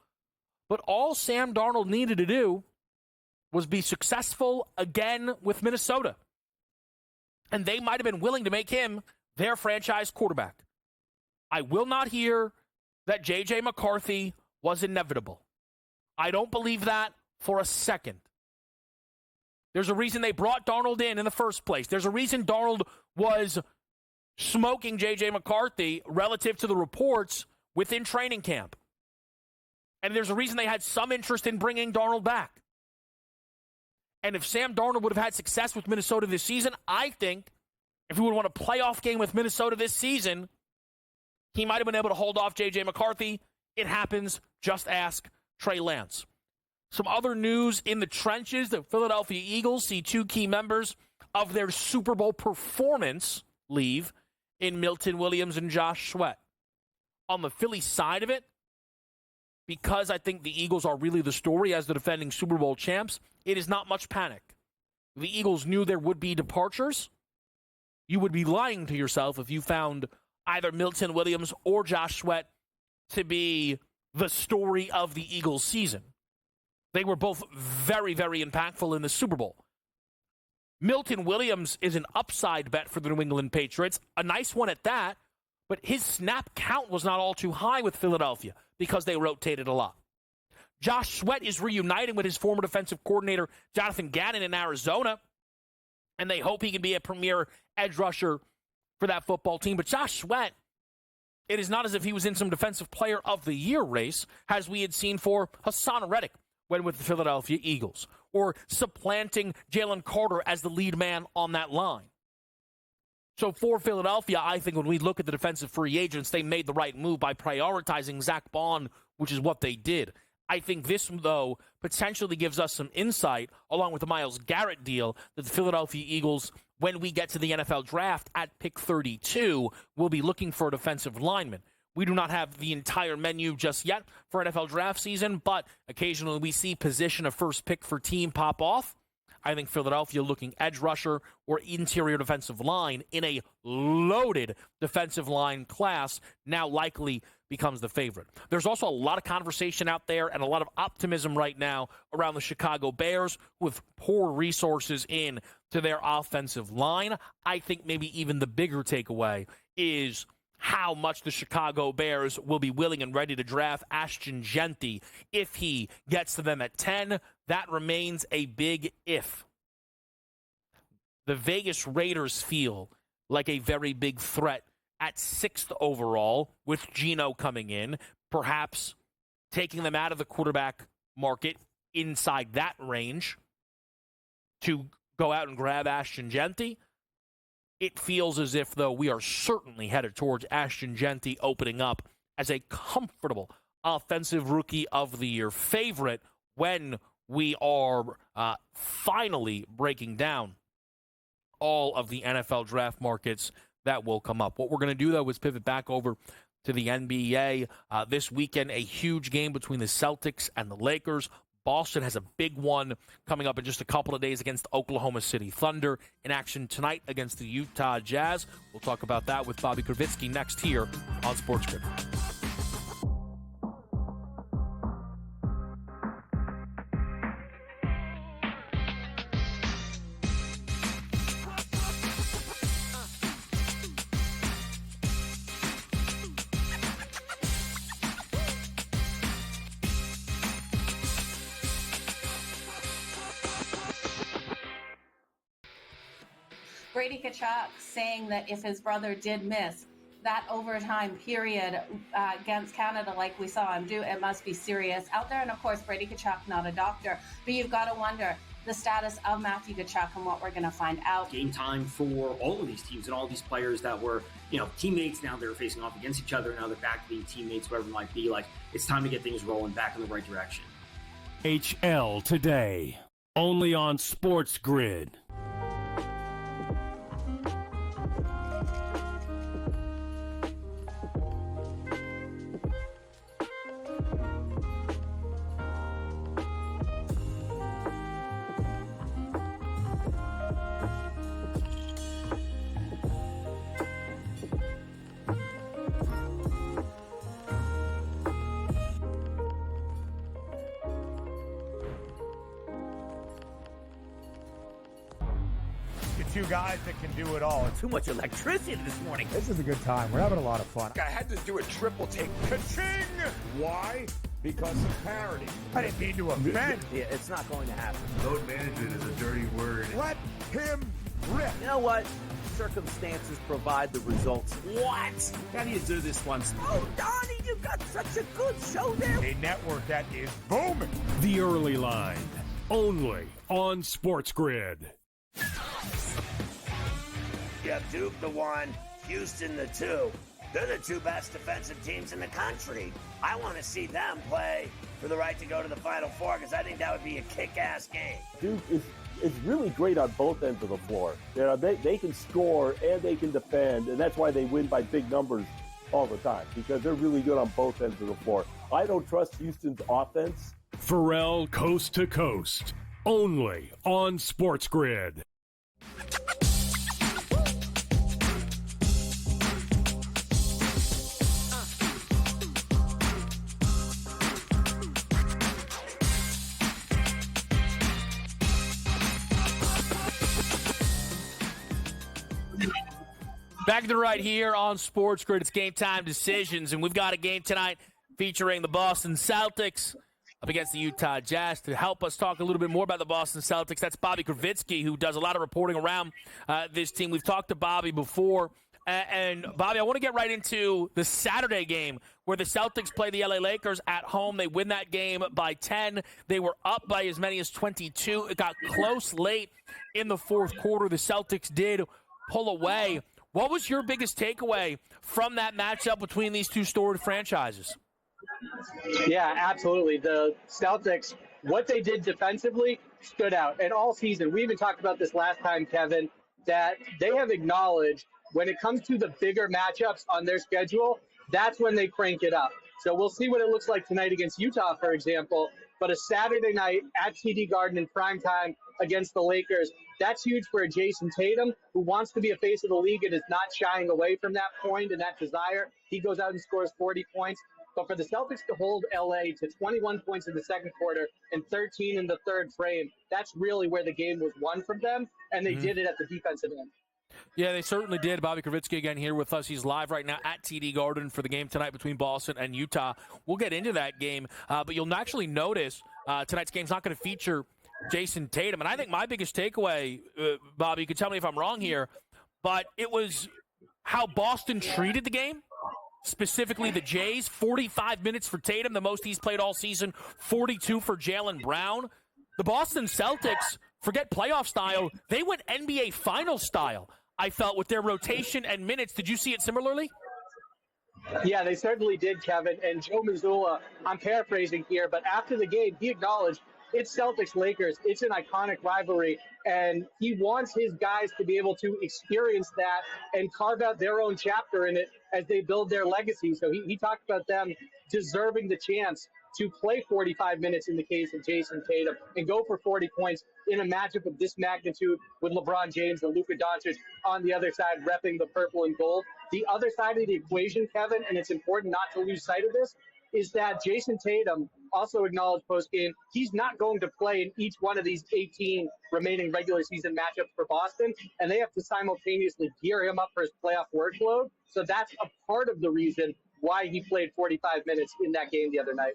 but all Sam Darnold needed to do was be successful again with Minnesota. And they might have been willing to make him their franchise quarterback. I will not hear that J.J. McCarthy was inevitable. I don't believe that for a second. There's a reason they brought Darnold in the first place. There's a reason Darnold was smoking J.J. McCarthy relative to the reports within training camp. And there's a reason they had some interest in bringing Darnold back. And if Sam Darnold would have had success with Minnesota this season, I think if he would have won a playoff game with Minnesota this season, he might have been able to hold off J.J. McCarthy. It happens. Just ask Trey Lance. Some other news in the trenches. The Philadelphia Eagles see two key members of their Super Bowl performance leave in Milton Williams and Josh Sweat. On the Philly side of it, because I think the Eagles are really the story as the defending Super Bowl champs, it is not much panic. The Eagles knew there would be departures. You would be lying to yourself if you found either Milton Williams or Josh Sweat to be the story of the Eagles season. They were both very, very impactful in the Super Bowl. Milton Williams is an upside bet for the New England Patriots, a nice one at that, but his snap count was not all too high with Philadelphia because they rotated a lot. Josh Sweat is reuniting with his former defensive coordinator, Jonathan Gannon, in Arizona, and they hope he can be a premier edge rusher for that football team. But Josh Sweat, it is not as if he was in some Defensive Player of the Year race, as we had seen for Hassan Reddick when with the Philadelphia Eagles, or supplanting Jalen Carter as the lead man on that line. So for Philadelphia, I think when we look at the defensive free agents, they made the right move by prioritizing Zach Bond, which is what they did. I think this, though, potentially gives us some insight, along with the Myles Garrett deal, that the Philadelphia Eagles, when we get to the NFL draft at pick 32, will be looking for a defensive lineman. We do not have the entire menu just yet for NFL draft season, but occasionally we see position of first pick for team pop off. I think Philadelphia looking edge rusher or interior defensive line in a loaded defensive line class now likely becomes the favorite. There's also a lot of conversation out there and a lot of optimism right now around the Chicago Bears with poor resources in to their offensive line. I think maybe even the bigger takeaway is how much the Chicago Bears will be willing and ready to draft Ashton Jeanty if he gets to them at 10. That remains a big if. The Vegas Raiders feel like a very big threat at 6th overall with Geno coming in, perhaps taking them out of the quarterback market inside that range to go out and grab Ashton Jeanty. It feels as if, though, we are certainly headed towards Ashton Jeanty opening up as a comfortable offensive rookie of the year favorite when we are finally breaking down all of the NFL draft markets that will come up. What we're going to do, though, is pivot back over to the NBA. This weekend, a huge game between the Celtics and the Lakers. Boston has a big one coming up in just a couple of days against Oklahoma City Thunder. In action tonight against the Utah Jazz. We'll talk about that with Bobby Kravitsky next here on SportsGrid. Brady Tkachuk saying that if his brother did miss that overtime period against Canada like we saw him do, it must be serious out there. And of course, Brady Tkachuk, not a doctor, but you've got to wonder the status of Matthew Tkachuk and what we're going to find out. Game time for all of these teams and all these players that were, teammates. Now they're facing off against each other. Now they're back to being teammates, whatever it might be. Like, it's time to get things rolling back in the right direction. HL today, only on SportsGrid. Two guys that can do it all. Too much electricity this morning. This is a good time. We're having a lot of fun. I had to do a triple take. Ka-ching! Why? Because of parity. I didn't mean to offend. Yeah, it's not going to happen. Load management is a dirty word. Let him rip. You know what? Circumstances provide the results. What? How do you do this one? Oh, Donnie, you got such a good show there. A network that is booming. The Early Line, only on SportsGrid. You have Duke the 1, Houston the 2. They're the two best defensive teams in the country. I want to see them play for the right to go to the Final Four because I think that would be a kick-ass game. Duke is really great on both ends of the floor. They can score and they can defend, and that's why they win by big numbers all the time because they're really good on both ends of the floor. I don't trust Houston's offense. Pharrell Coast to Coast, only on SportsGrid. Back to the right here on SportsGrid. It's Game Time Decisions, and we've got a game tonight featuring the Boston Celtics up against the Utah Jazz. To help us talk a little bit more about the Boston Celtics, that's Bobby Kravitsky, who does a lot of reporting around this team. We've talked to Bobby before. And, Bobby, I want to get right into the Saturday game where the Celtics play the LA Lakers at home. They win that game by 10. They were up by as many as 22. It got close late in the fourth quarter. The Celtics did pull away. What was your biggest takeaway from that matchup between these two storied franchises? Yeah, absolutely. The Celtics, what they did defensively stood out. And all season, we even talked about this last time, Kevin, that they have acknowledged when it comes to the bigger matchups on their schedule, that's when they crank it up. So we'll see what it looks like tonight against Utah, for example. But a Saturday night at TD Garden in primetime against the Lakers, that's huge for a Jason Tatum, who wants to be a face of the league and is not shying away from that point and that desire. He goes out and scores 40 points. But for the Celtics to hold LA to 21 points in the second quarter and 13 in the third frame, that's really where the game was won from them, and they did it at the defensive end. Yeah, they certainly did. Bobby Kravitsky again here with us. He's live right now at TD Garden for the game tonight between Boston and Utah. We'll get into that game, but you'll actually notice tonight's game's not going to feature Jason Tatum. And I think my biggest takeaway, Bobby, you can tell me if I'm wrong here, but it was how Boston treated the game, specifically the Jays. 45 minutes for Tatum, the most he's played all season, 42 for Jaylen Brown. The Boston Celtics, forget playoff style, they went NBA final style, I felt, with their rotation and minutes. Did you see it similarly? Yeah, they certainly did, Kevin. And Joe Mazzulla, I'm paraphrasing here, but after the game, he acknowledged it's Celtics-Lakers. It's an iconic rivalry, and he wants his guys to be able to experience that and carve out their own chapter in it as they build their legacy. So he talked about them deserving the chance to play 45 minutes in the case of Jason Tatum and go for 40 points in a matchup of this magnitude with LeBron James and Luka Doncic on the other side repping the purple and gold. The other side of the equation, Kevin, and it's important not to lose sight of this, is that Jason Tatum also acknowledged post-game he's not going to play in each one of these 18 remaining regular season matchups for Boston, and they have to simultaneously gear him up for his playoff workload. So that's a part of the reason why he played 45 minutes in that game the other night.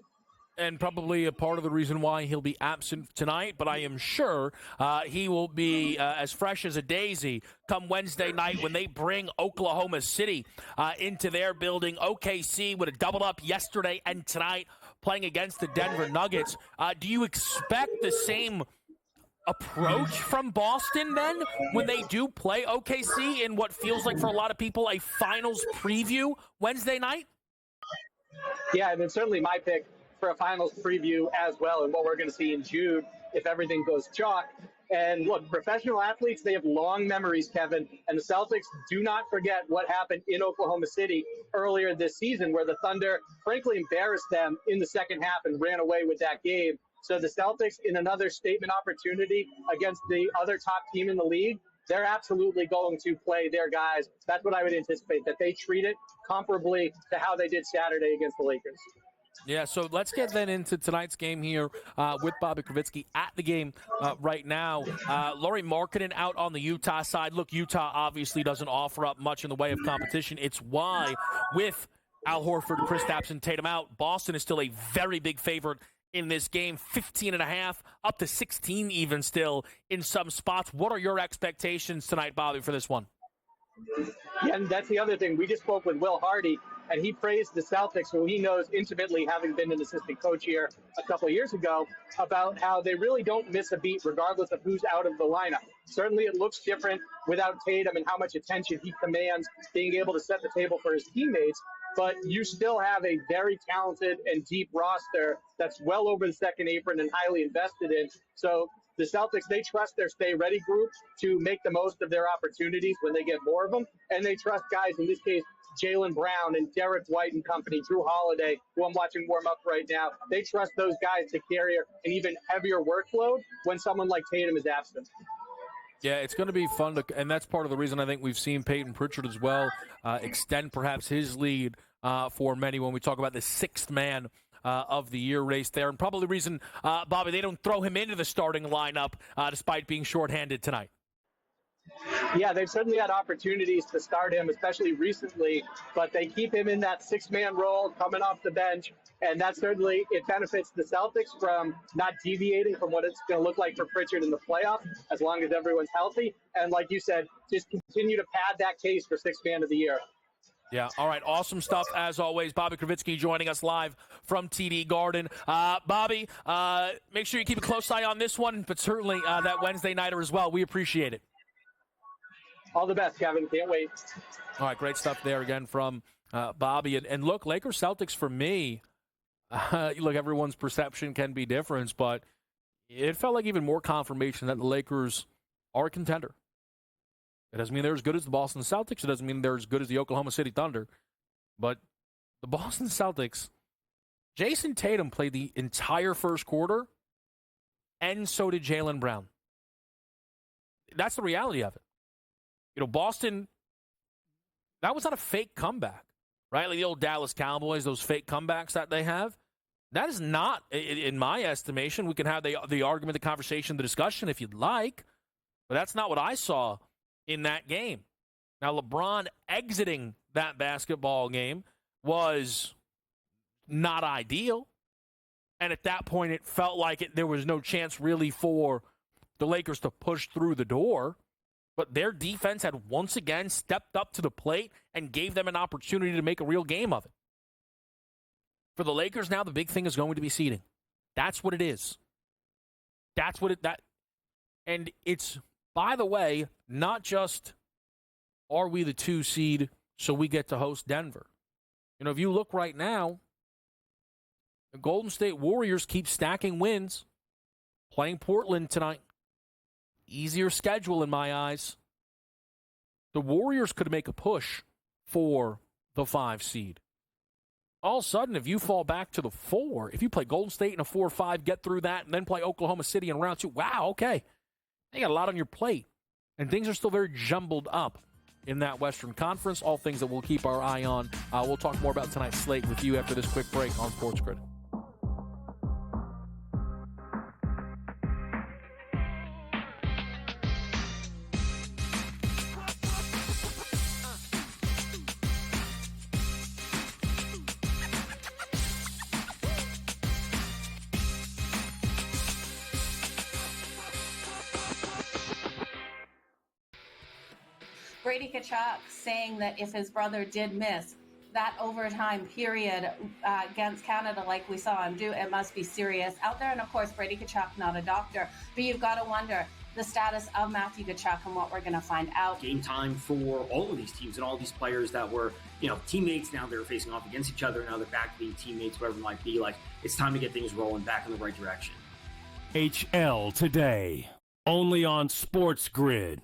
And probably a part of the reason why he'll be absent tonight, but I am sure he will be as fresh as a daisy come Wednesday night when they bring Oklahoma City into their building. OKC would have doubled up yesterday and tonight playing against the Denver Nuggets. Do you expect the same approach from Boston then when they do play OKC in what feels like for a lot of people a finals preview Wednesday night? Yeah, and it's certainly my pick for a finals preview as well, and what we're going to see in June if everything goes chalk. And look, professional athletes, they have long memories, Kevin, and the Celtics do not forget what happened in Oklahoma City earlier this season, where the Thunder frankly embarrassed them in the second half and ran away with that game. So the Celtics, in another statement opportunity against the other top team in the league, they're absolutely going to play their guys. That's what I would anticipate, that they treat it comparably to how they did Saturday against the Lakers. Yeah, so let's get then into tonight's game here with Bobby Kravitsky at the game right now. Lauri Markkanen out on the Utah side. Look, Utah obviously doesn't offer up much in the way of competition. It's why with Al Horford, Kristaps, and Tatum out, Boston is still a very big favorite in this game, 15.5, up to 16 even still in some spots. What are your expectations tonight, Bobby, for this one? Yeah, and that's the other thing. We just spoke with Will Hardy, and he praised the Celtics, who he knows intimately, having been an assistant coach here a couple of years ago, about how they really don't miss a beat regardless of who's out of the lineup. Certainly it looks different without Tatum and how much attention he commands being able to set the table for his teammates, but you still have a very talented and deep roster that's well over the second apron and highly invested in. So the Celtics, they trust their stay-ready group to make the most of their opportunities when they get more of them, and they trust guys, in this case, Jaylen Brown and Derek White and company, Drew Holiday, who I'm watching warm up right now. They trust those guys to carry an even heavier workload when someone like Tatum is absent. Yeah, it's going to be fun, and that's part of the reason I think we've seen Peyton Pritchard as well extend perhaps his lead for many when we talk about the sixth man of the year race there. And probably the reason, Bobby, they don't throw him into the starting lineup despite being shorthanded tonight. Yeah, they've certainly had opportunities to start him, especially recently, but they keep him in that six-man role coming off the bench, and that certainly, it benefits the Celtics from not deviating from what it's going to look like for Pritchard in the playoffs, as long as everyone's healthy, and like you said, just continue to pad that case for sixth man of the year. Yeah, all right, awesome stuff as always. Bobby Kravitsky joining us live from TD Garden. Bobby, make sure you keep a close eye on this one, but certainly that Wednesday nighter as well. We appreciate it. All the best, Kevin. Can't wait. All right, great stuff there again from Bobby. And look, Lakers Celtics for me, look, everyone's perception can be different, but it felt like even more confirmation that the Lakers are a contender. It doesn't mean they're as good as the Boston Celtics. It doesn't mean they're as good as the Oklahoma City Thunder. But the Boston Celtics, Jason Tatum played the entire first quarter, and so did Jaylen Brown. That's the reality of it. Boston, that was not a fake comeback, right? Like the old Dallas Cowboys, those fake comebacks that they have. That is not, in my estimation. We can have the argument, the conversation, the discussion if you'd like, but that's not what I saw in that game. Now, LeBron exiting that basketball game was not ideal, and at that point it felt like there was no chance really for the Lakers to push through the door, but their defense had once again stepped up to the plate and gave them an opportunity to make a real game of it. For the Lakers now, the big thing is going to be seeding. That's what it is. And it's, by the way, not just are we the 2 seed so we get to host Denver. If you look right now, the Golden State Warriors keep stacking wins, playing Portland tonight. Easier schedule in my eyes. The Warriors could make a push for the 5 seed. All of a sudden, if you fall back to the 4, if you play Golden State in a 4-5, get through that, and then play Oklahoma City in round 2, wow, okay. You got a lot on your plate. And things are still very jumbled up in that Western Conference, all things that we'll keep our eye on. We'll talk more about tonight's slate with you after this quick break on SportsGrid. Brady Tkachuk saying that if his brother did miss that overtime period against Canada like we saw him do, it must be serious out there. And of course, Brady Tkachuk, not a doctor, but you've got to wonder the status of Matthew Tkachuk and what we're going to find out. Game time for all of these teams and all these players that were, teammates. Now they're facing off against each other. Now they're back to being teammates, whatever it might be. Like, it's time to get things rolling back in the right direction. HL today, only on SportsGrid.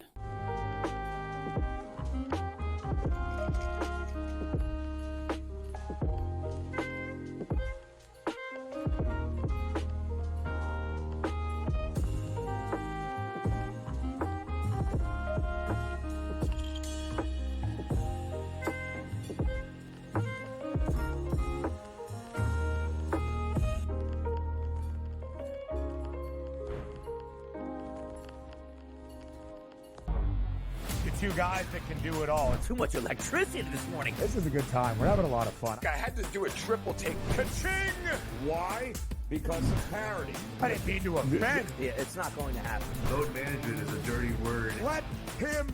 Two guys that can do it all. Too much electricity this morning. This is a good time. We're having a lot of fun. I had to do a triple take. Ka-ching! Why? Because of parity. I didn't mean to offend. Yeah, it's not going to happen. Load management is a dirty word. Let him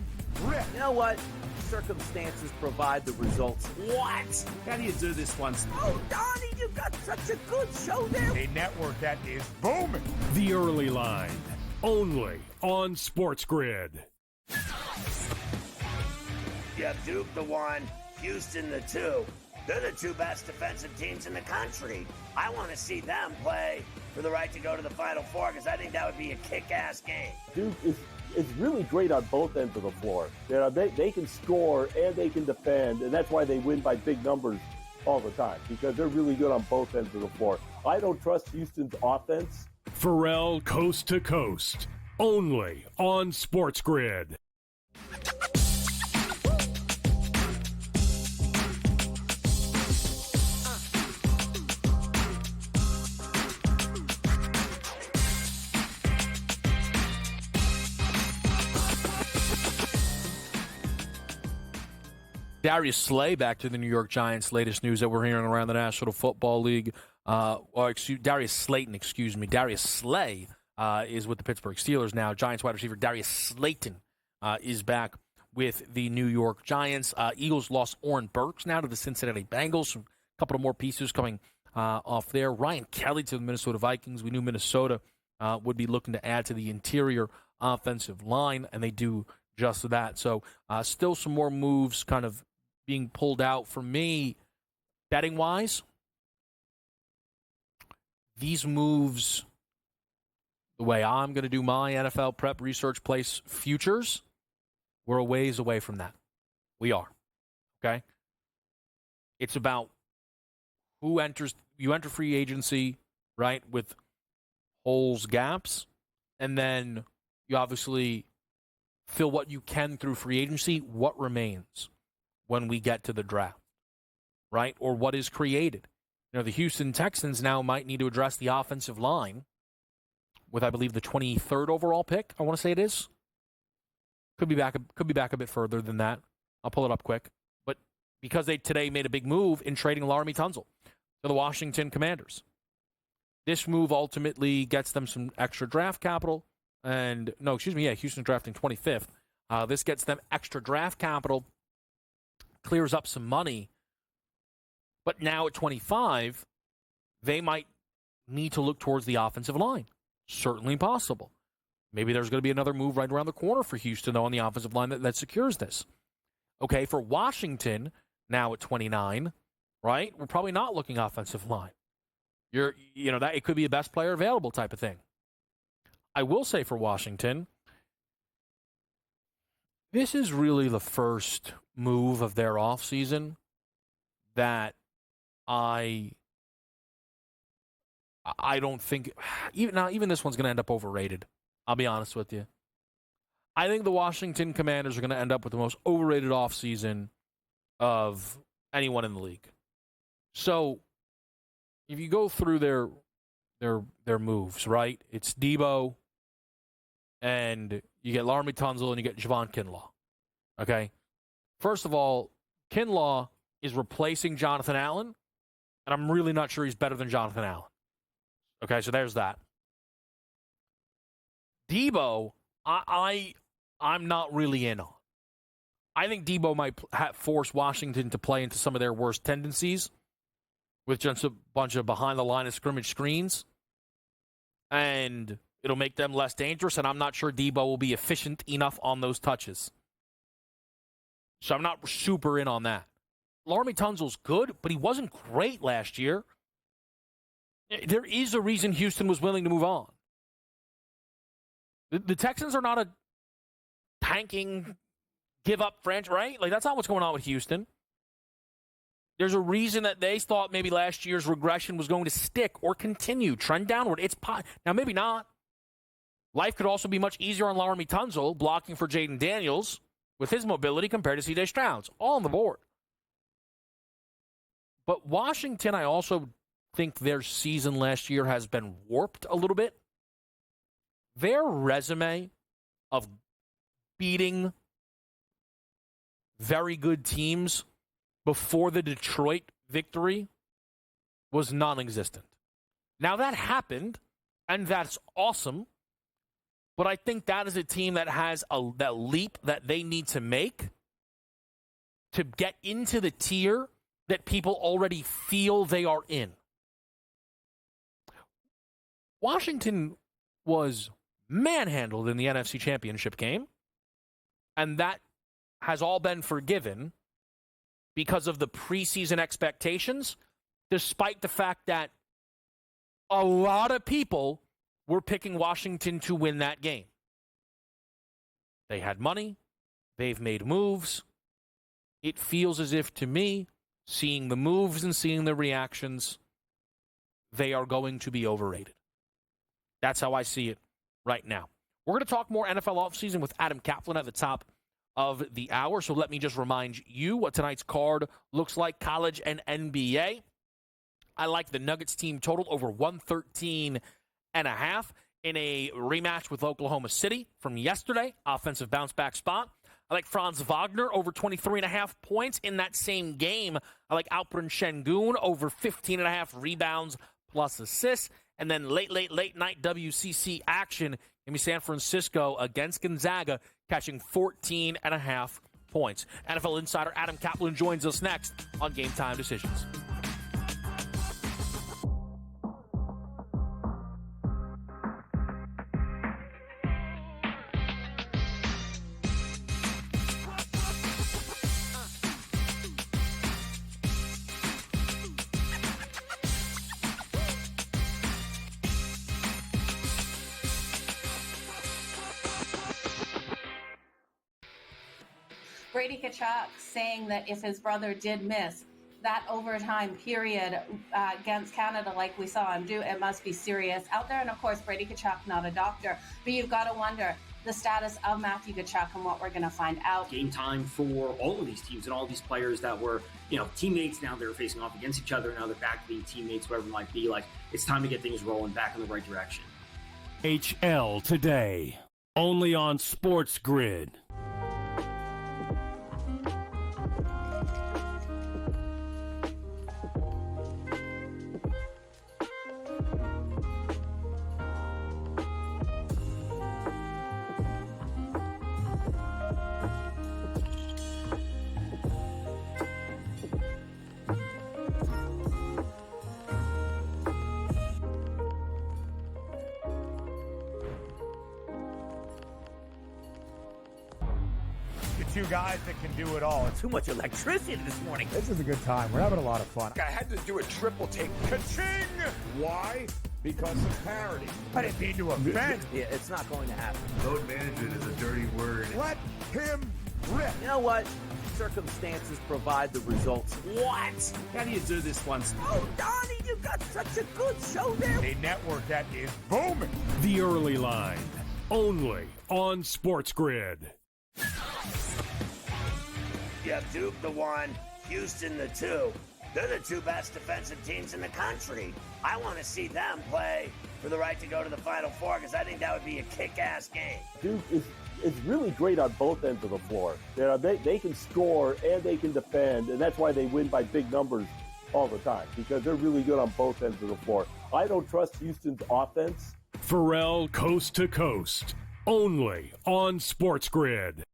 rip. You know what? Circumstances provide the results. What? How do you do this one? Oh, Donnie, you've got such a good show there. A network that is booming. The Early Line, only on SportsGrid. You have Duke the 1, Houston the 2. They're the 2 best defensive teams in the country. I want to see them play for the right to go to the Final Four because I think that would be a kick-ass game. Duke is really great on both ends of the floor. They can score and they can defend, and that's why they win by big numbers all the time, because they're really good on both ends of the floor. I don't trust Houston's offense. Pharrell Coast to Coast, only on SportsGrid. Darius Slay back to the New York Giants. Latest news that we're hearing around the National Football League. Darius Slayton, Darius Slay is with the Pittsburgh Steelers now. Giants wide receiver Darius Slayton is back with the New York Giants. Eagles lost Oren Burks now to the Cincinnati Bengals. A couple of more pieces coming off there. Ryan Kelly to the Minnesota Vikings. We knew Minnesota would be looking to add to the interior offensive line, and they do just that. So still some more moves kind of being pulled out for me, betting-wise. These moves, the way I'm going to do my NFL prep research place futures, we're a ways away from that. We are, okay? It's about You enter free agency, right, with holes, gaps, and then you obviously fill what you can through free agency. What remains when we get to the draft, right? Or what is created? The Houston Texans now might need to address the offensive line with, I believe, the 23rd overall pick. I want to say it is. Could be back a bit further than that. I'll pull it up quick. But because they today made a big move in trading Laramie Tunsil to the Washington Commanders. This move ultimately gets them some extra draft capital. Houston's drafting 25th. This gets them extra draft capital, clears up some money. But now at 25, they might need to look towards the offensive line. Certainly possible. Maybe there's going to be another move right around the corner for Houston, though, on the offensive line that secures this. Okay, for Washington, now at 29, right? We're probably not looking offensive line. That it could be a best player available type of thing. I will say for Washington, this is really the first move of their offseason that I don't think even this one's going to end up overrated. I'll be honest with you. I think the Washington Commanders are going to end up with the most overrated offseason of anyone in the league. So, if you go through their moves, right? It's Debo, and you get Laramie Tunsil, and you get Javon Kinlaw. Okay? First of all, Kinlaw is replacing Jonathan Allen, and I'm really not sure he's better than Jonathan Allen. Okay, so there's that. Debo, I'm not really in on. I think Debo might force Washington to play into some of their worst tendencies with just a bunch of behind-the-line of scrimmage screens, and it'll make them less dangerous, and I'm not sure Debo will be efficient enough on those touches. So I'm not super in on that. Laramie Tunsil's good, but he wasn't great last year. There is a reason Houston was willing to move on. The Texans are not a tanking, give-up franchise, right? Like, that's not what's going on with Houston. There's a reason that they thought maybe last year's regression was going to stick or continue, trend downward. Now, maybe not. Life could also be much easier on Laramie Tunsil, blocking for Jaden Daniels with his mobility compared to C.J. Stroud's. All on the board. But Washington, I also think their season last year has been warped a little bit. Their resume of beating very good teams before the Detroit victory was non-existent. Now, that happened, and that's awesome, but I think that is a team that has that leap that they need to make to get into the tier that people already feel they are in. Washington was manhandled in the NFC Championship game, and that has all been forgiven because of the preseason expectations, despite the fact that a lot of people were picking Washington to win that game. They had money. They've made moves. It feels as if, to me, seeing the moves and seeing the reactions, they are going to be overrated. That's how I see it right now. We're going to talk more NFL offseason with Adam Kaplan at the top of the hour. So let me just remind you what tonight's card looks like, college and NBA. I like the Nuggets team total over 113.5 in a rematch with Oklahoma City from yesterday. Offensive bounce back spot. I like Franz Wagner over 23.5 points in that same game. I like Alperen Şengün over 15.5 rebounds plus assists. And then late night WCC action. Give me San Francisco against Gonzaga, catching 14.5 points. NFL insider Adam Kaplan joins us next on Game Time Decisions. Brady Kachuk saying that if his brother did miss that overtime period against Canada, like we saw him do, it must be serious out there. And of course, Brady Tkachuk, not a doctor, but you've got to wonder the status of Matthew Tkachuk and what we're going to find out. Game time for all of these teams and all these players that were, teammates. Now they're facing off against each other. Now they're back to being teammates, whatever it might be. Like, it's time to get things rolling back in the right direction. HL today, only on SportsGrid. Two guys that can do it all. Too much electricity this morning. This is a good time. We're having a lot of fun. I had to do a triple take. Ka-ching! Why? Because of parity. I didn't mean to offend. Yeah, it's not going to happen. Load management is a dirty word. Let him rip. You know what? Circumstances provide the results. What? How do you do this once? Oh, Donnie, you got such a good show there. A network that is booming. The Early Line, only on SportsGrid. You have Duke the 1, Houston the 2. They're the two best defensive teams in the country. I want to see them play for the right to go to the Final Four because I think that would be a kick-ass game. Duke is really great on both ends of the floor. They can score and they can defend, and that's why they win by big numbers all the time, because they're really good on both ends of the floor. I don't trust Houston's offense. Pharrell Coast to Coast, only on SportsGrid.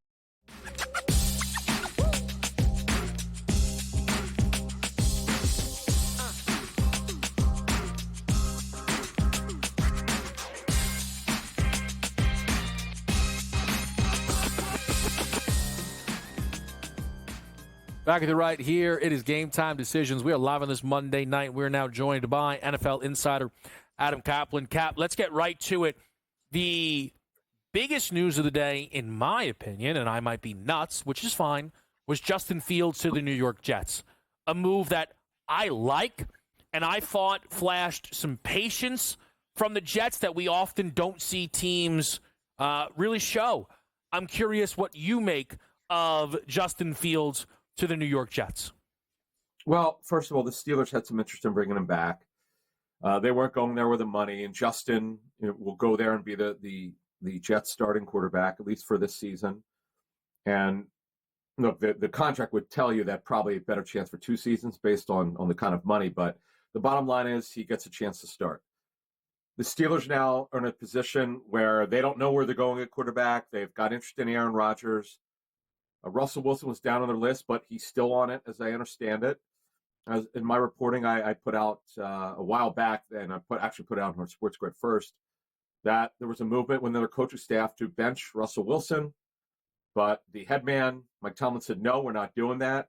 Back at the right here, it is Game Time Decisions. We are live on this Monday night. We're now joined by NFL insider Adam Kaplan. Cap, let's get right to it. The biggest news of the day, in my opinion, and I might be nuts, which is fine, was Justin Fields to the New York Jets. A move that I like, and I thought flashed some patience from the Jets that we often don't see teams really show. I'm curious what you make of Justin Fields to the New York Jets. Well, first of all, the Steelers had some interest in bringing him back. They weren't going there with the money, and Justin will go there and be the Jets starting quarterback, at least for this season. And look, the contract would tell you that probably a better chance for 2 seasons based on the kind of money, but the bottom line is he gets a chance to start. The Steelers now are in a position where they don't know where they're going at quarterback. They've got interest in Aaron Rodgers. Russell Wilson was down on their list, but he's still on it, as I understand it. As in my reporting, I put out a while back, and I actually put it out on SportsGrid first, that there was a movement within their coaching staff to bench Russell Wilson, but the head man, Mike Tomlin, said, no, we're not doing that.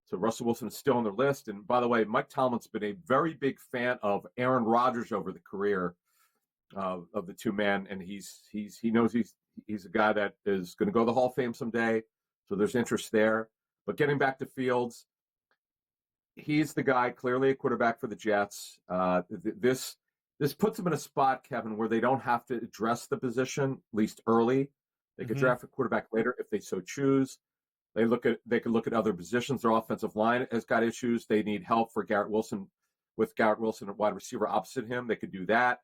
So Russell Wilson is still on their list. And by the way, Mike Tomlin's been a very big fan of Aaron Rodgers over the career of the two men, and he knows he's a guy that is going to go to the Hall of Fame someday. So there's interest there. But getting back to Fields, he's the guy, clearly a quarterback for the Jets. This puts them in a spot, Kevin, where they don't have to address the position, at least early. They could draft a quarterback later if they so choose. They could look at other positions. Their offensive line has got issues. They need help for Garrett Wilson, with Garrett Wilson at wide receiver opposite him. They could do that.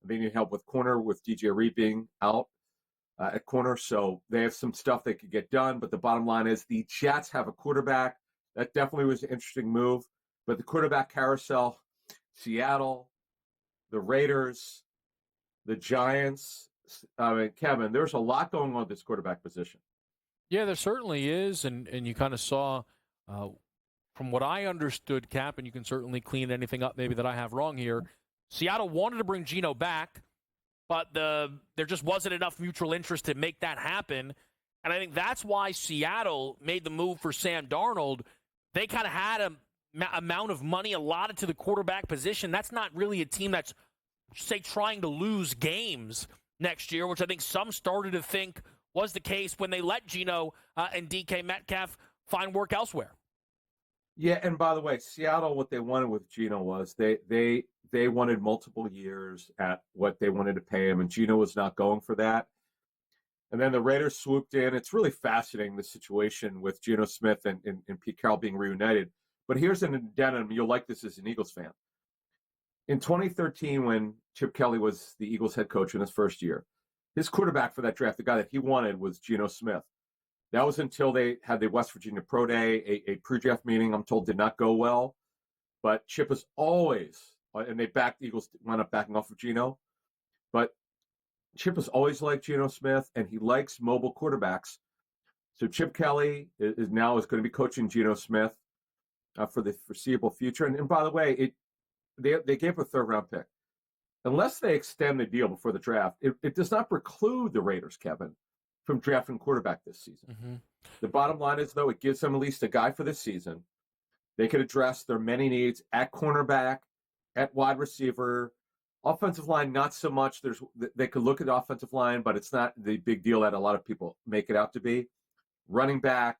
They need help with corner, with DJ Reed being out at corner. So they have some stuff they could get done. But the bottom line is the Jets have a quarterback. That definitely was an interesting move. But the quarterback carousel, Seattle, the Raiders, the Giants. I mean, Kevin, there's a lot going on at this quarterback position. Yeah, there certainly is. And you kind of saw, from what I understood, Cap, and you can certainly clean anything up maybe that I have wrong here, Seattle wanted to bring Geno back, but there just wasn't enough mutual interest to make that happen. And I think that's why Seattle made the move for Sam Darnold. They kind of had an amount of money allotted to the quarterback position. That's not really a team that's, say, trying to lose games next year, which I think some started to think was the case when they let Geno and DK Metcalf find work elsewhere. Yeah, and by the way, Seattle, what they wanted with Geno was they wanted multiple years at what they wanted to pay him, and Geno was not going for that. And then the Raiders swooped in. It's really fascinating, the situation with Geno Smith and Pete Carroll being reunited. But here's an addendum. You'll like this as an Eagles fan. In 2013, when Chip Kelly was the Eagles head coach in his first year, his quarterback for that draft, the guy that he wanted, was Geno Smith. That was until they had the West Virginia Pro Day, a pre-draft meeting, I'm told, did not go well. But Chip was always, and the Eagles wound up backing off of Geno. But Chip has always liked Geno Smith, and he likes mobile quarterbacks. So Chip Kelly is going to be coaching Geno Smith for the foreseeable future. And by the way, they gave a third-round pick. Unless they extend the deal before the draft, it does not preclude the Raiders, Kevin, from drafting quarterback this season. Mm-hmm. The bottom line is, though, it gives them at least a guy for this season. They could address their many needs at cornerback, at wide receiver. Offensive line, not so much. They could look at the offensive line, but it's not the big deal that a lot of people make it out to be. Running back,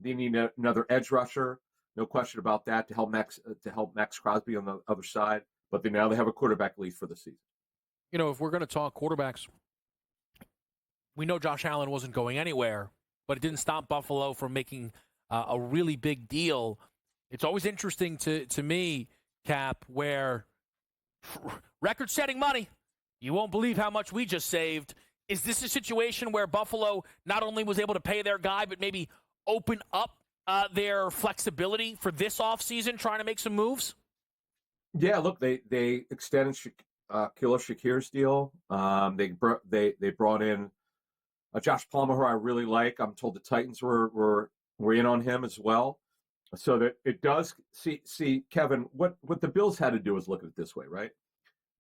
they need another edge rusher, no question about that, to help Max Crosby on the other side. But now they have a quarterback lead for the season. You know, if we're going to talk quarterbacks, we know Josh Allen wasn't going anywhere, but it didn't stop Buffalo from making a really big deal. It's always interesting to me, Cap, where record-setting money. You won't believe how much we just saved. Is this a situation where Buffalo not only was able to pay their guy, but maybe open up their flexibility for this offseason, trying to make some moves? Yeah, look, they extended Khalil Shakir's deal. They brought in Josh Palmer, who I really like. I'm told the Titans were in on him as well. So that it does see Kevin, what the Bills had to do is look at it this way, right?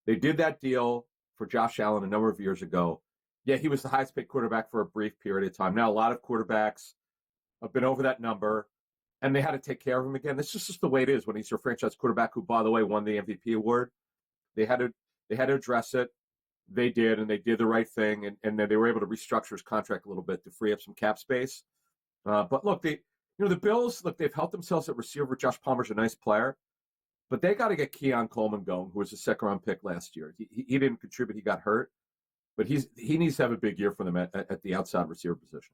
They did that deal for Josh Allen a number of years ago. Yeah, he was the highest paid quarterback for a brief period of time. Now a lot of quarterbacks have been over that number, and they had to take care of him again. This is just the way it is when he's your franchise quarterback, who, by the way, won the MVP award. They had to address it. They did, and they did the right thing, and then they were able to restructure his contract a little bit to free up some cap space. But look, the Bills, they've helped themselves at receiver. Josh Palmer's a nice player, but they got to get Keon Coleman going, who was a second-round pick last year. He didn't contribute; he got hurt, but he needs to have a big year for them at the outside receiver position.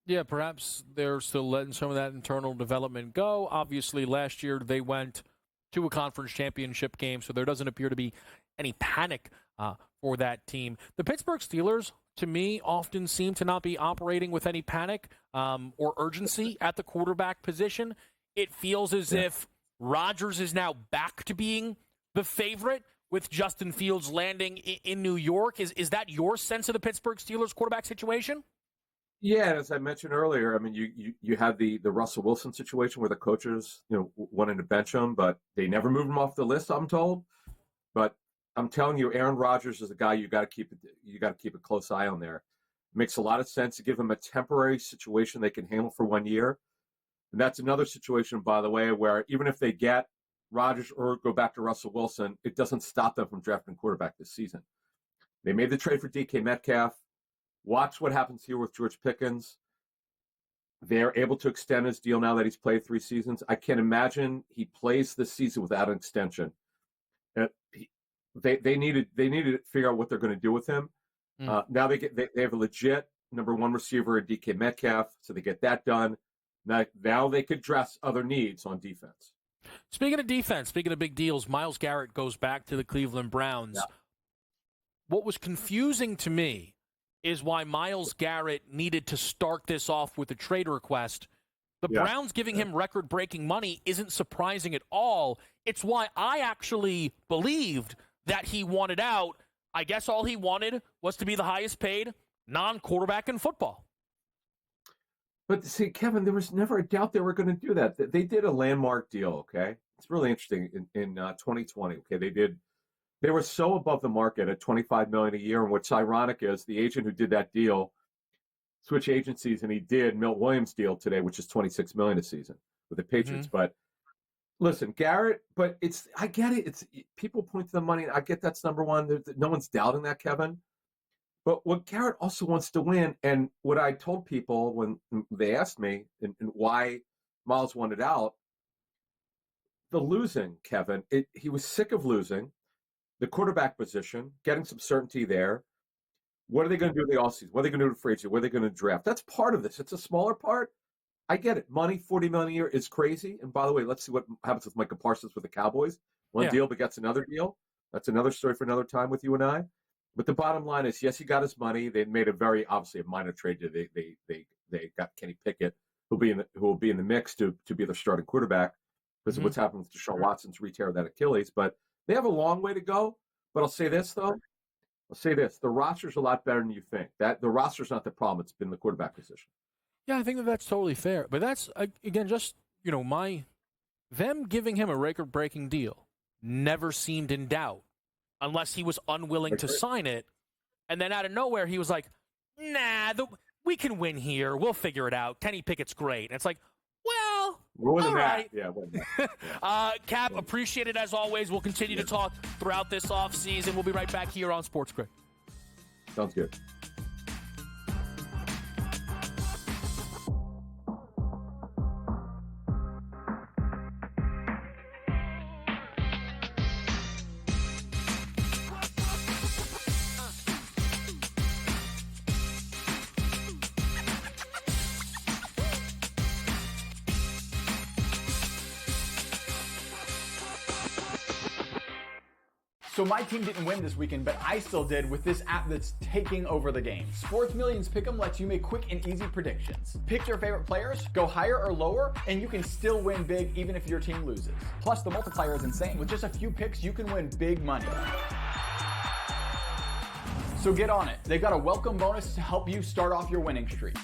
Yeah, perhaps they're still letting some of that internal development go. Obviously, last year they went to a conference championship game, so there doesn't appear to be any panic for that team. The Pittsburgh Steelers, to me, often seem to not be operating with any panic or urgency at the quarterback position. It feels as if Rodgers is now back to being the favorite with Justin Fields landing in New York. Is that your sense of the Pittsburgh Steelers quarterback situation? Yeah, as I mentioned earlier, I mean, you had the Russell Wilson situation where the coaches, wanted to bench him, but they never moved him off the list, I'm told. But I'm telling you, Aaron Rodgers is a guy you got to keep a close eye on there. It makes a lot of sense to give him a temporary situation they can handle for 1 year. And that's another situation, by the way, where even if they get Rodgers or go back to Russell Wilson, it doesn't stop them from drafting quarterback this season. They made the trade for DK Metcalf. Watch what happens here with George Pickens. They're able to extend his deal now that he's played 3 seasons. I can't imagine he plays this season without an extension. They needed to figure out what they're going to do with him. Now they have a legit number 1 receiver in DK Metcalf, so they get that done. Now they could address other needs on defense. Speaking of defense, speaking of big deals, Myles Garrett goes back to the Cleveland Browns. Yeah. What was confusing to me is why Myles Garrett needed to start this off with a trade request. The Browns giving him record-breaking money isn't surprising at all. It's why I actually believed that he wanted out. I guess all he wanted was to be the highest-paid non-quarterback in football. But see, Kevin, there was never a doubt they were going to do that. They did a landmark deal, okay? It's really interesting. In 2020, okay, they were so above the market at $25 million a year. And what's ironic is the agent who did that deal switched agencies, and he did Milt Williams' deal today, which is $26 million a season with the Patriots. Mm-hmm. But listen, Garrett, but I get it. It's people point to the money. I get that's number one. No one's doubting that, Kevin. But what Garrett also wants to win, and what I told people when they asked me and why Myles wanted out, the losing, Kevin. He was sick of losing. The quarterback position, getting some certainty there. What are they going to do in the offseason? What are they going to do for free agency? What are they going to draft? That's part of this. It's a smaller part. I get it. Money, $40 million a year is crazy. And by the way, let's see what happens with Micah Parsons with the Cowboys. One deal begets another deal. That's another story for another time with you and I. But the bottom line is, yes, he got his money. They made obviously a minor trade. They got Kenny Pickett, who will be in the mix to be their starting quarterback because of what's happened with Deshaun Watson's re-tear of that Achilles. But they have a long way to go. But I'll say this though. The roster's a lot better than you think. That the roster's not the problem. It's been the quarterback position. Yeah, I think that's totally fair. But that's, again, just, them giving him a record-breaking deal never seemed in doubt unless he was unwilling to sign it. And then out of nowhere, he was like, nah, we can win here. We'll figure it out. Kenny Pickett's great. And it's like, well, all right. Yeah, Cap, appreciate it as always. We'll continue to talk throughout this offseason. We'll be right back here on SportsGrid. Sounds good. So my team didn't win this weekend, but I still did with this app that's taking over the game. Sports Millions Pick'em lets you make quick and easy predictions. Pick your favorite players, go higher or lower, and you can still win big even if your team loses. Plus, the multiplier is insane. With just a few picks, you can win big money. So get on it. They've got a welcome bonus to help you start off your winning streak.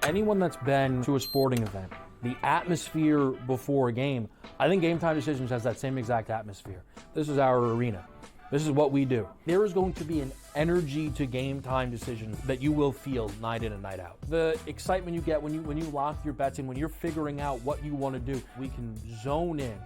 Anyone that's been to a sporting event, the atmosphere before a game, I think GameTime Decisions has that same exact atmosphere. This is our arena. This is what we do. There is going to be an energy to GameTime Decisions that you will feel night in and night out. The excitement you get when you lock your bets in, when you're figuring out what you want to do, we can zone in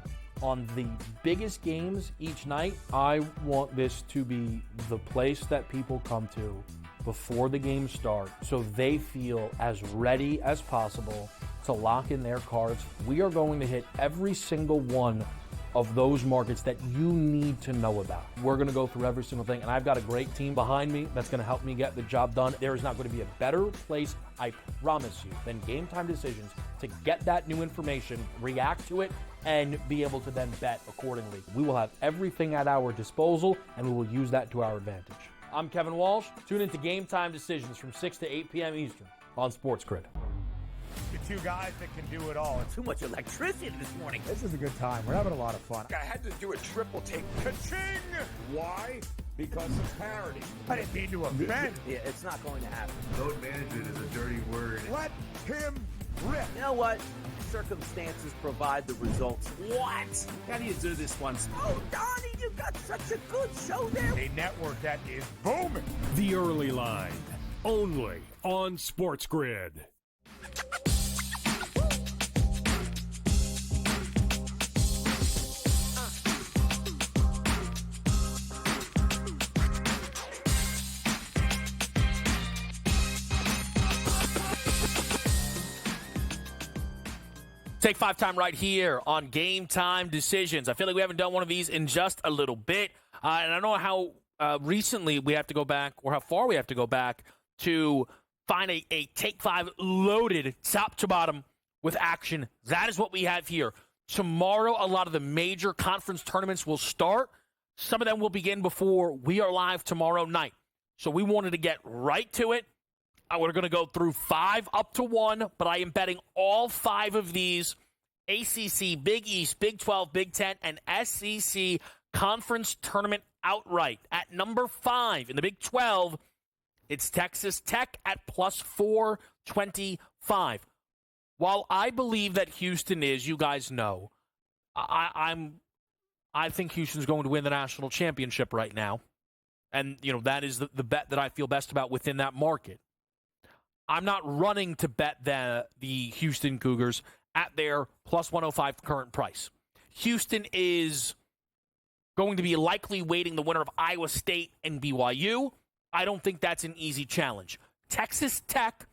on the biggest games each night. I want this to be the place that people come to before the game starts so they feel as ready as possible to lock in their cards. We are going to hit every single one of those markets that you need to know about. We're going to go through every single thing, and I've got a great team behind me that's going to help me get the job done. There is not going to be a better place, I promise you, than GameTime Decisions to get that new information, react to it, and be able to then bet accordingly. We will have everything at our disposal, and we will use that to our advantage. I'm Kevin Walsh. Tune into GameTime Decisions from 6 to 8 p.m. Eastern on SportsGrid. The two guys that can do it all. Too much electricity this morning. This is a good time. We're having a lot of fun. I had to do a triple take. Ka-ching! Why? Because of parity. I didn't mean to offend. Yeah, it's not going to happen. Load management is a dirty word. Let him rip. You know what? Circumstances provide the results. What? How do you do this once? Oh, Donnie, you got such a good show there. A network that is booming. The Early Line, only on SportsGrid. Take 5 time right here on Game Time Decisions. I feel like we haven't done one of these in just a little bit. And I don't know how recently we have to go back or how far we have to go back to find a Take 5 loaded top to bottom with action. That is what we have here. Tomorrow, a lot of the major conference tournaments will start. Some of them will begin before we are live tomorrow night. So we wanted to get right to it. We're going to go through 5 up to 1, but I am betting all 5 of these ACC, Big East, Big 12, Big 10, and SEC conference tournament outright. At number 5 in the Big 12, it's Texas Tech at plus 425. While I believe that Houston is, you guys know, I think Houston's going to win the national championship right now. And, that is the bet that I feel best about within that market. I'm not running to bet the Houston Cougars at their plus 105 current price. Houston is going to be likely waiting the winner of Iowa State and BYU. I don't think that's an easy challenge. Texas Tech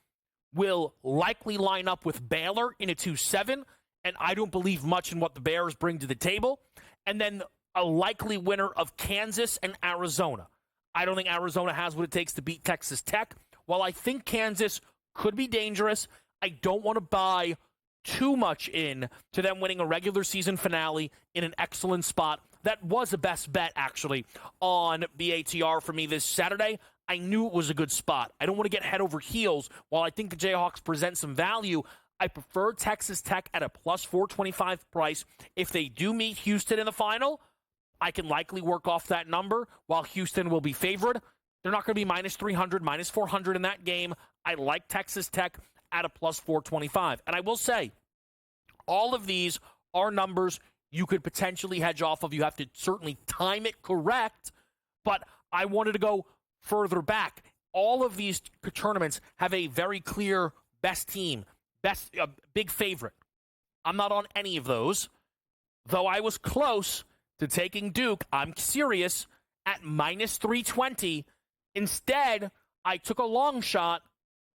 will likely line up with Baylor in a 2-7, and I don't believe much in what the Bears bring to the table. And then a likely winner of Kansas and Arizona. I don't think Arizona has what it takes to beat Texas Tech. While I think Kansas could be dangerous, I don't want to buy too much in to them winning a regular season finale in an excellent spot. That was a best bet, actually, on BATR for me this Saturday. I knew it was a good spot. I don't want to get head over heels. While I think the Jayhawks present some value, I prefer Texas Tech at a plus 425 price. If they do meet Houston in the final, I can likely work off that number. While Houston will be favored, they're not going to be minus 300, minus 400 in that game. I like Texas Tech at a plus 425. And I will say, all of these are numbers you could potentially hedge off of. You have to certainly time it correct, but I wanted to go further back. All of these tournaments have a very clear best team, big favorite. I'm not on any of those, though I was close to taking Duke. I'm serious, at minus 320. Instead, I took a long shot,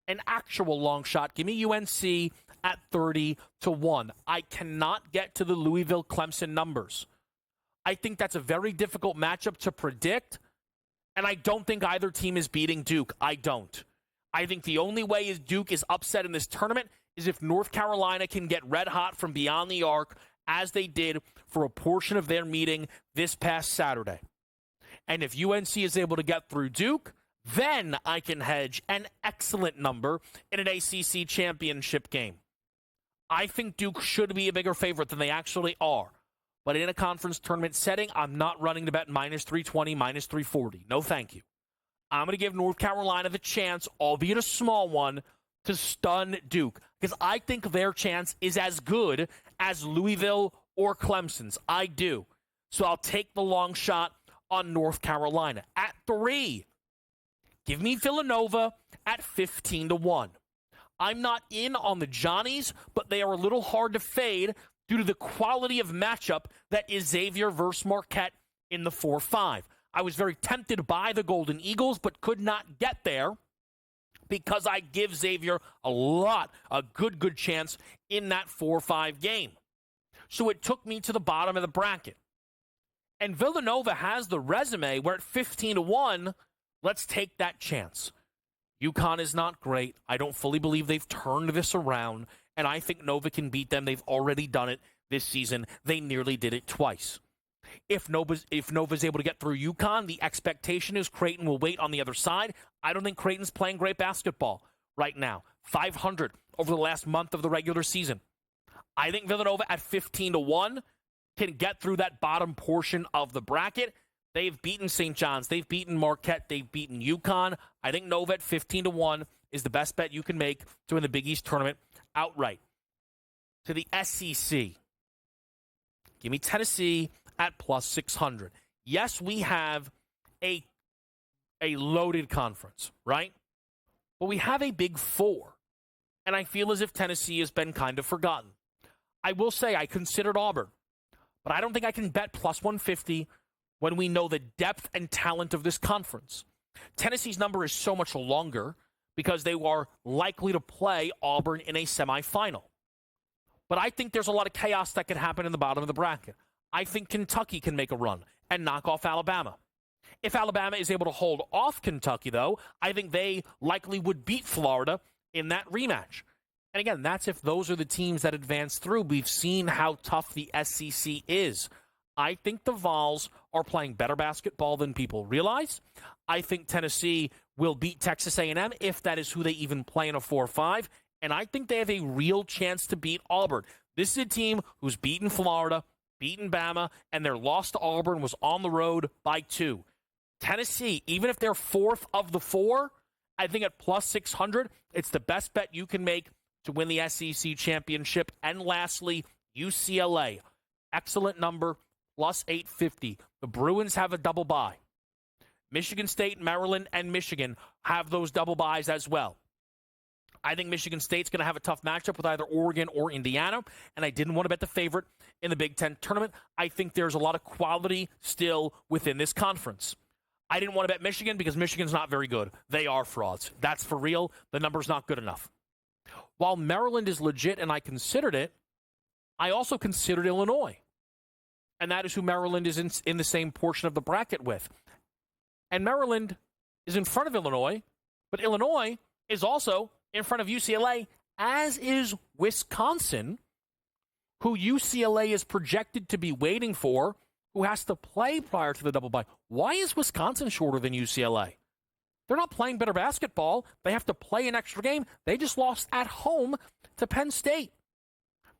an actual long shot. Give me UNC at 30-1. I cannot get to the Louisville-Clemson numbers. I think that's a very difficult matchup to predict, and I don't think either team is beating Duke. I don't. I think the only way Duke is upset in this tournament is if North Carolina can get red hot from beyond the arc, as they did for a portion of their meeting this past Saturday. And if UNC is able to get through Duke, then I can hedge an excellent number in an ACC championship game. I think Duke should be a bigger favorite than they actually are. But in a conference tournament setting, I'm not running to bet minus 320, minus 340. No, thank you. I'm going to give North Carolina the chance, albeit a small one, to stun Duke, because I think their chance is as good as Louisville or Clemson's. I do. So I'll take the long shot on North Carolina. At 3, give me Villanova at 15-1. I'm not in on the Johnnies, but they are a little hard to fade due to the quality of matchup that is Xavier versus Marquette in the 4-5. I was very tempted by the Golden Eagles, but could not get there because I give Xavier a good chance in that 4-5 game. So it took me to the bottom of the bracket. And Villanova has the resume where at 15-1, let's take that chance. UConn is not great. I don't fully believe they've turned this around, and I think Nova can beat them. They've already done it this season. They nearly did it twice. If Nova's able to get through UConn, the expectation is Creighton will wait on the other side. I don't think Creighton's playing great basketball right now. 500 over the last month of the regular season. I think Villanova at 15-1 can get through that bottom portion of the bracket. They've beaten St. John's. They've beaten Marquette. They've beaten UConn. I think Nova at 15-1 is the best bet you can make to win the Big East tournament outright. To the SEC. Give me Tennessee at plus 600. Yes, we have a loaded conference, right? But we have a Big Four. And I feel as if Tennessee has been kind of forgotten. I will say I considered Auburn. But I don't think I can bet plus 150 when we know the depth and talent of this conference. Tennessee's number is so much longer because they are likely to play Auburn in a semifinal. But I think there's a lot of chaos that could happen in the bottom of the bracket. I think Kentucky can make a run and knock off Alabama. If Alabama is able to hold off Kentucky, though, I think they likely would beat Florida in that rematch. And again, that's if those are the teams that advance through. We've seen how tough the SEC is. I think the Vols are playing better basketball than people realize. I think Tennessee will beat Texas A&M if that is who they even play in a 4-5. And I think they have a real chance to beat Auburn. This is a team who's beaten Florida, beaten Bama, and their loss to Auburn was on the road by 2. Tennessee, even if they're 4th of the 4, I think at plus 600, it's the best bet you can make to win the SEC championship. And lastly, UCLA, excellent number, plus 850. The Bruins have a double bye. Michigan State, Maryland, and Michigan have those double byes as well. I think Michigan State's going to have a tough matchup with either Oregon or Indiana, and I didn't want to bet the favorite in the Big Ten tournament. I think there's a lot of quality still within this conference. I didn't want to bet Michigan because Michigan's not very good. They are frauds. That's for real. The number's not good enough. While Maryland is legit and I considered it, I also considered Illinois. And that is who Maryland is in the same portion of the bracket with. And Maryland is in front of Illinois, but Illinois is also in front of UCLA, as is Wisconsin, who UCLA is projected to be waiting for, who has to play prior to the double bye. Why is Wisconsin shorter than UCLA? They're not playing better basketball. They have to play an extra game. They just lost at home to Penn State.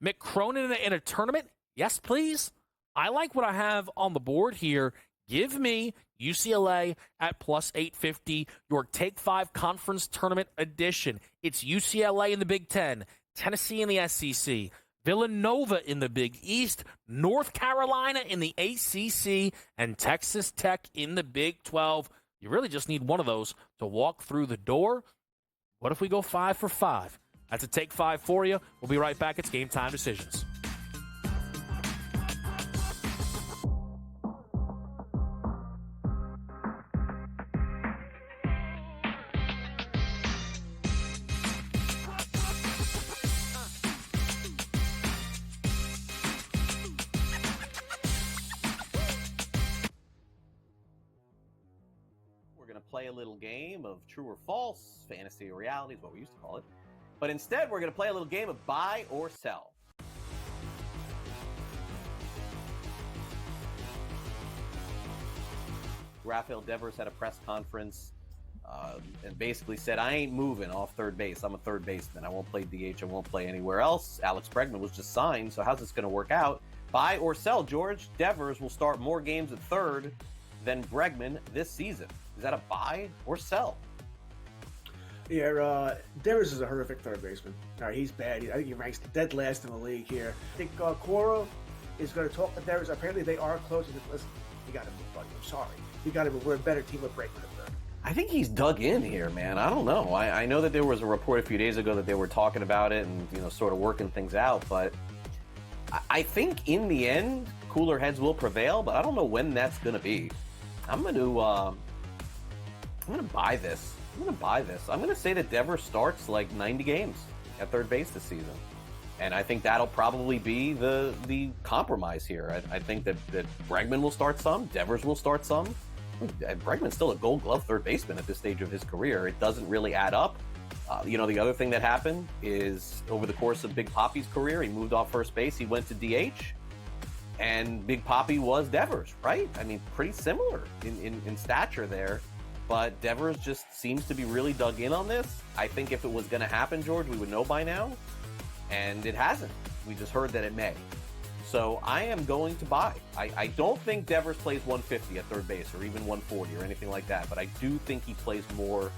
Mick Cronin in a tournament? Yes, please. I like what I have on the board here. Give me UCLA at plus 850, your Take 5 Conference Tournament edition. It's UCLA in the Big Ten, Tennessee in the SEC, Villanova in the Big East, North Carolina in the ACC, and Texas Tech in the Big 12. You really just need one of those to walk through the door. What if we go 5 for 5? That's a Take 5 for you. We'll be right back. It's Game Time Decisions. Play a little game of true or false, fantasy or reality is what we used to call it. But instead, we're going to play a little game of buy or sell. Rafael Devers had a press conference and basically said, I ain't moving off third base. I'm a third baseman. I won't play DH. I won't play anywhere else. Alex Bregman was just signed, so how's this going to work out? Buy or sell, George? Devers will start more games at third than Bregman this season. Is that a buy or sell? Yeah, Devers is a horrific third baseman. He's bad. I think he ranks dead last in the league here. I think Cora is going to talk to Devers. Apparently, they are close. Listen, you got to move, buddy. I'm sorry. You got to move. We're a better team with Bregman at third. I think he's dug in here, man. I don't know. I know that there was a report a few days ago that they were talking about it and sort of working things out, but I think in the end, cooler heads will prevail. But I don't know when that's going to be. I'm going to buy this. I'm going to say that Devers starts like 90 games at third base this season. And I think that'll probably be the compromise here. I think that Bregman will start some. Devers will start some. Bregman's still a Gold Glove third baseman at this stage of his career. It doesn't really add up. The other thing that happened is over the course of Big Papi's career, he moved off first base. He went to DH. And Big Papi was Devers, right? I mean, pretty similar in stature there. But Devers just seems to be really dug in on this. I think if it was going to happen, George, we would know by now. And it hasn't. We just heard that it may. So I am going to buy. I don't think Devers plays 150 at third base or even 140 or anything like that. But I do think he plays more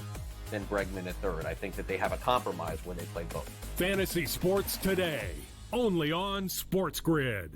than Bregman at third. I think that they have a compromise where they play both. Fantasy Sports Today, only on SportsGrid.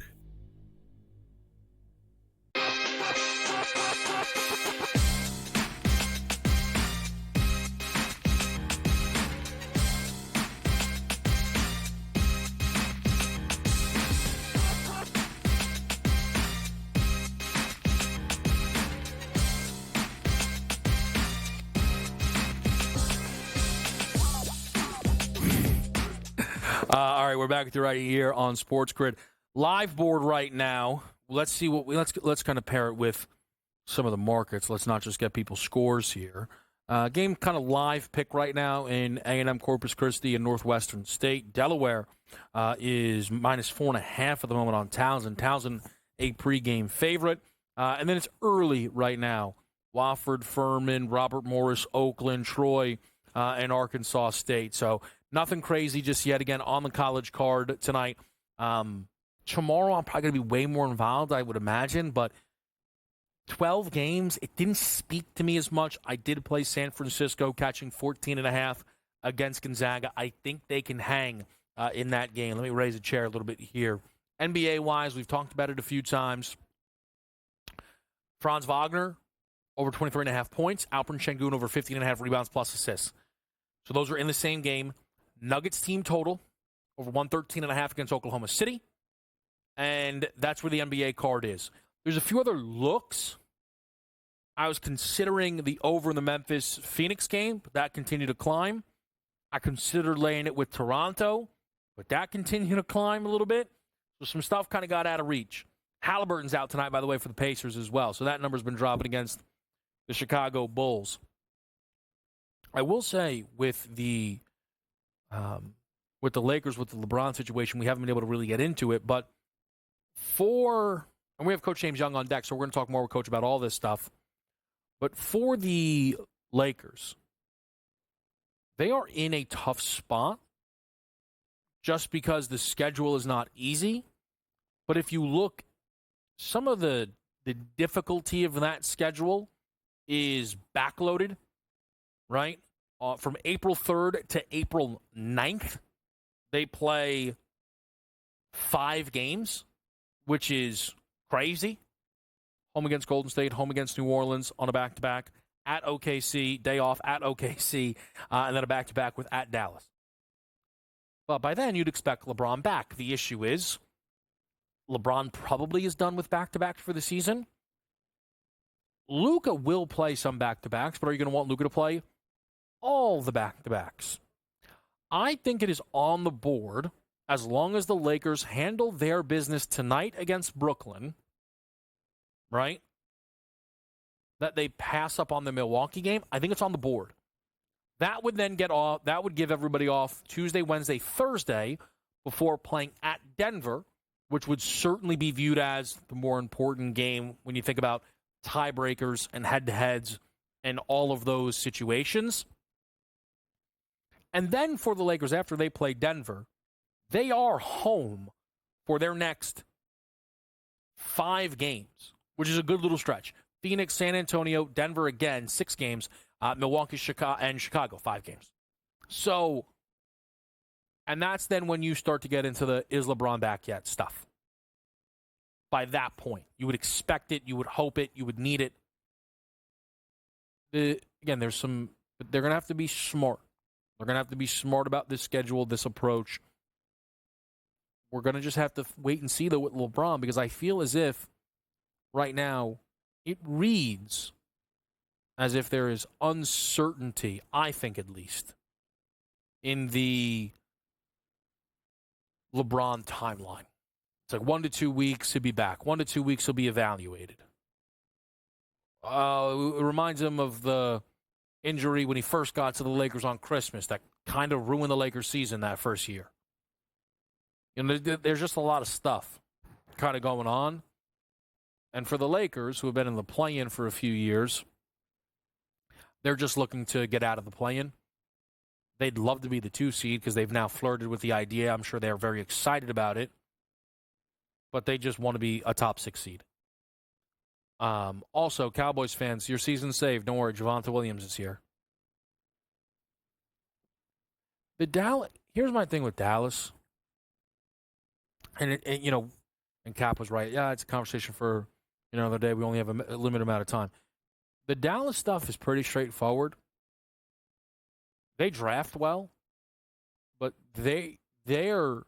All right, we're back with you right here on SportsGrid. Live board right now. Let's see let's kind of pair it with some of the markets. Let's not just get people's scores here. Game kind of live pick right now in A&M Corpus Christi and Northwestern State. Delaware is minus 4.5 at the moment on Townsend. Townsend, a pregame favorite. And then it's early right now. Wofford, Furman, Robert Morris, Oakland, Troy, and Arkansas State. So nothing crazy just yet again on the college card tonight. Tomorrow, I'm probably going to be way more involved, I would imagine, but 12 games, it didn't speak to me as much. I did play San Francisco, catching 14.5 against Gonzaga. I think they can hang in that game. Let me raise a chair a little bit here. NBA-wise, we've talked about it a few times. Franz Wagner, over 23.5 points. Alperen Şengün, over 15.5 rebounds plus assists. So those are in the same game. Nuggets team total, over 113.5 against Oklahoma City. And that's where the NBA card is. There's a few other looks. I was considering the over in the Memphis-Phoenix game, but that continued to climb. I considered laying it with Toronto, but that continued to climb a little bit. So some stuff kind of got out of reach. Halliburton's out tonight, by the way, for the Pacers as well. So that number's been dropping against the Chicago Bulls. I will say with the Lakers, with the LeBron situation, we haven't been able to really get into it, but and we have Coach James Young on deck, so we're going to talk more with Coach about all this stuff. But for the Lakers, they are in a tough spot just because the schedule is not easy. But if you look, some of the difficulty of that schedule is backloaded, right? From April 3rd to April 9th, they play 5 games, which is crazy. Home against Golden State, home against New Orleans on a back-to-back, at OKC, day off at OKC, and then a back-to-back with at Dallas. But by then, you'd expect LeBron back. The issue is LeBron probably is done with back-to-backs for the season. Luka will play some back-to-backs, but are you going to want Luka to play all the back-to-backs? I think it is on the board as long as the Lakers handle their business tonight against Brooklyn, right? That they pass up on the Milwaukee game. I think it's on the board. That would then get off. That would give everybody off Tuesday, Wednesday, Thursday before playing at Denver, which would certainly be viewed as the more important game when you think about tiebreakers and head-to-heads and all of those situations. And then for the Lakers, after they play Denver, they are home for their next 5 games, which is a good little stretch. Phoenix, San Antonio, Denver again, 6 games. Milwaukee, Chicago, 5 games. So, and that's then when you start to get into the is LeBron back yet stuff. By that point, you would expect it, you would hope it, you would need it. Again, they're going to have to be smart. They're going to have to be smart about this schedule, this approach. We're going to just have to wait and see, though, with LeBron, because I feel as if right now it reads as if there is uncertainty, I think at least, in the LeBron timeline. It's like 1 to 2 weeks he'll be back. 1 to 2 weeks he'll be evaluated. It reminds him of the injury when he first got to the Lakers on Christmas that kind of ruined the Lakers season that first year. You know, there's just a lot of stuff kind of going on. And for the Lakers, who have been in the play-in for a few years, they're just looking to get out of the play-in. They'd love to be the 2 seed because they've now flirted with the idea. I'm sure they're very excited about it. But they just want to be a top 6 seed. Also, Cowboys fans, your season's saved. Don't worry, Javonte Williams is here. Here's my thing with Dallas. And Cap was right. Yeah, it's a conversation for another day. We only have a limited amount of time. The Dallas stuff is pretty straightforward. They draft well, but their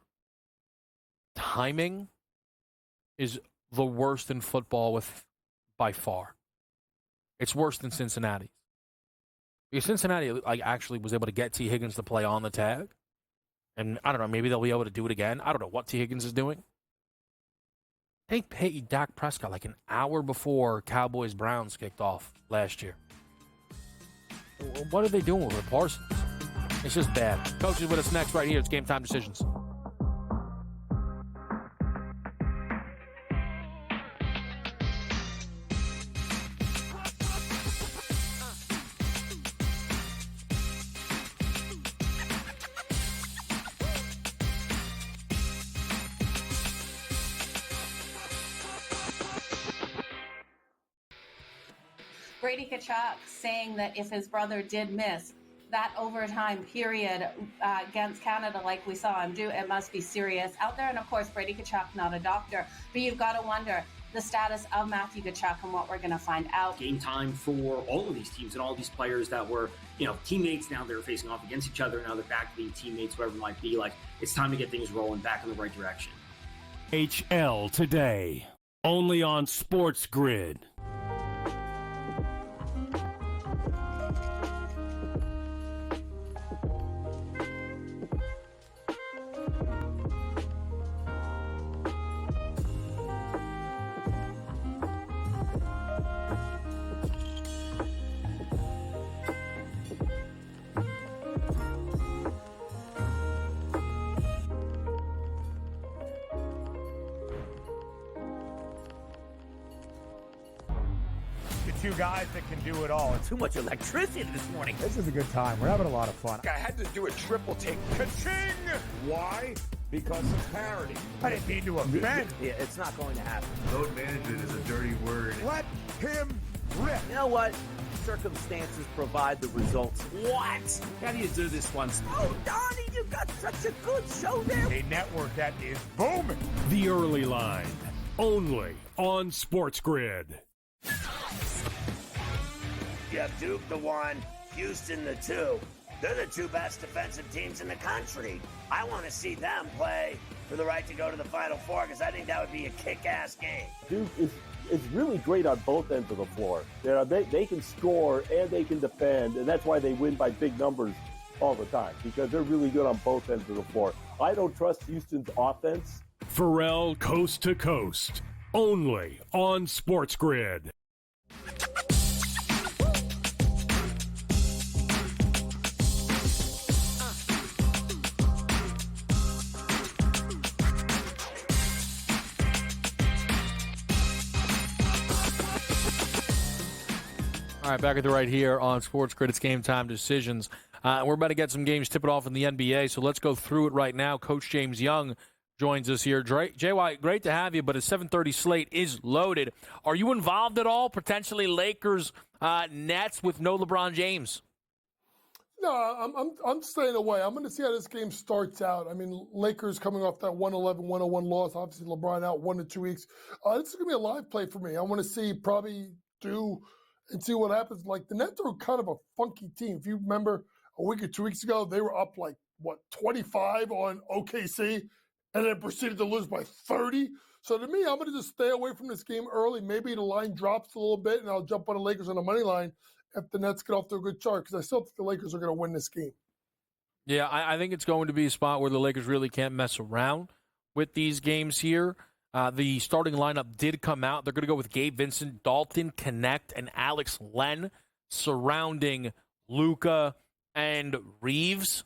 timing is the worst in football by far. It's worse than Cincinnati. Because Cincinnati actually was able to get T. Higgins to play on the tag. And I don't know, maybe they'll be able to do it again. I don't know what T. Higgins is doing. They paid Dak Prescott like an hour before Cowboys-Browns kicked off last year. What are they doing with Parsons? It's just bad. Coach is with us next right here. It's Game Time Decisions. Brady Tkachuk saying that if his brother did miss that overtime period against Canada like we saw him do, it must be serious out there. And of course, Brady Tkachuk, not a doctor, but you've got to wonder the status of Matthew Tkachuk and what we're going to find out. Game time for all of these teams and all these players that were, teammates. Now they're facing off against each other. Now they're back to being teammates, whatever it might be. Like, it's time to get things rolling back in the right direction. HL today, only on SportsGrid. Two guys that can do it all. Too much electricity this morning. This is a good time. We're having a lot of fun. I had to do a triple take. Ka-ching! Why? Because of parity. I didn't mean to offend. Yeah, it's not going to happen. Load management is a dirty word. Let him rip. You know what? Circumstances provide the results. What? How do you do this one? Oh, Donnie, you got such a good show there. A network that is booming. The Early Line, only on SportsGrid. You have Duke the 1, Houston the 2. They're the two best defensive teams in the country. I want to see them play for the right to go to the Final Four because I think that would be a kick-ass game. Duke is really great on both ends of the floor. They can score and they can defend, and that's why they win by big numbers all the time, because they're really good on both ends of the floor. I don't trust Houston's offense. Pharrell Coast to Coast, only on SportsGrid. All right, back at the right here on SportsGrid. It's Game Time Decisions. We're about to get some games tipped off in the NBA, so let's go through it right now. Coach James Young joins us here. JY, great to have you, but a 7:30 slate is loaded. Are you involved at all, potentially Lakers, Nets with no LeBron James? No, I'm staying away. I'm going to see how this game starts out. I mean, Lakers coming off that 111-101 loss. Obviously, LeBron out 1 to 2 weeks. This is going to be a live play for me. I want to see probably and see what happens. Like, the Nets are kind of a funky team. If you remember a week or 2 weeks ago, they were up 25 on OKC and then proceeded to lose by 30. So to me, I'm going to just stay away from this game early. Maybe the line drops a little bit and I'll jump on the Lakers on the money line if the Nets get off to a good start, because I still think the Lakers are going to win this game. Yeah, I think it's going to be a spot where the Lakers really can't mess around with these games here. The starting lineup did come out. They're going to go with Gabe Vincent, Dalton Connect, and Alex Len surrounding Luka and Reeves.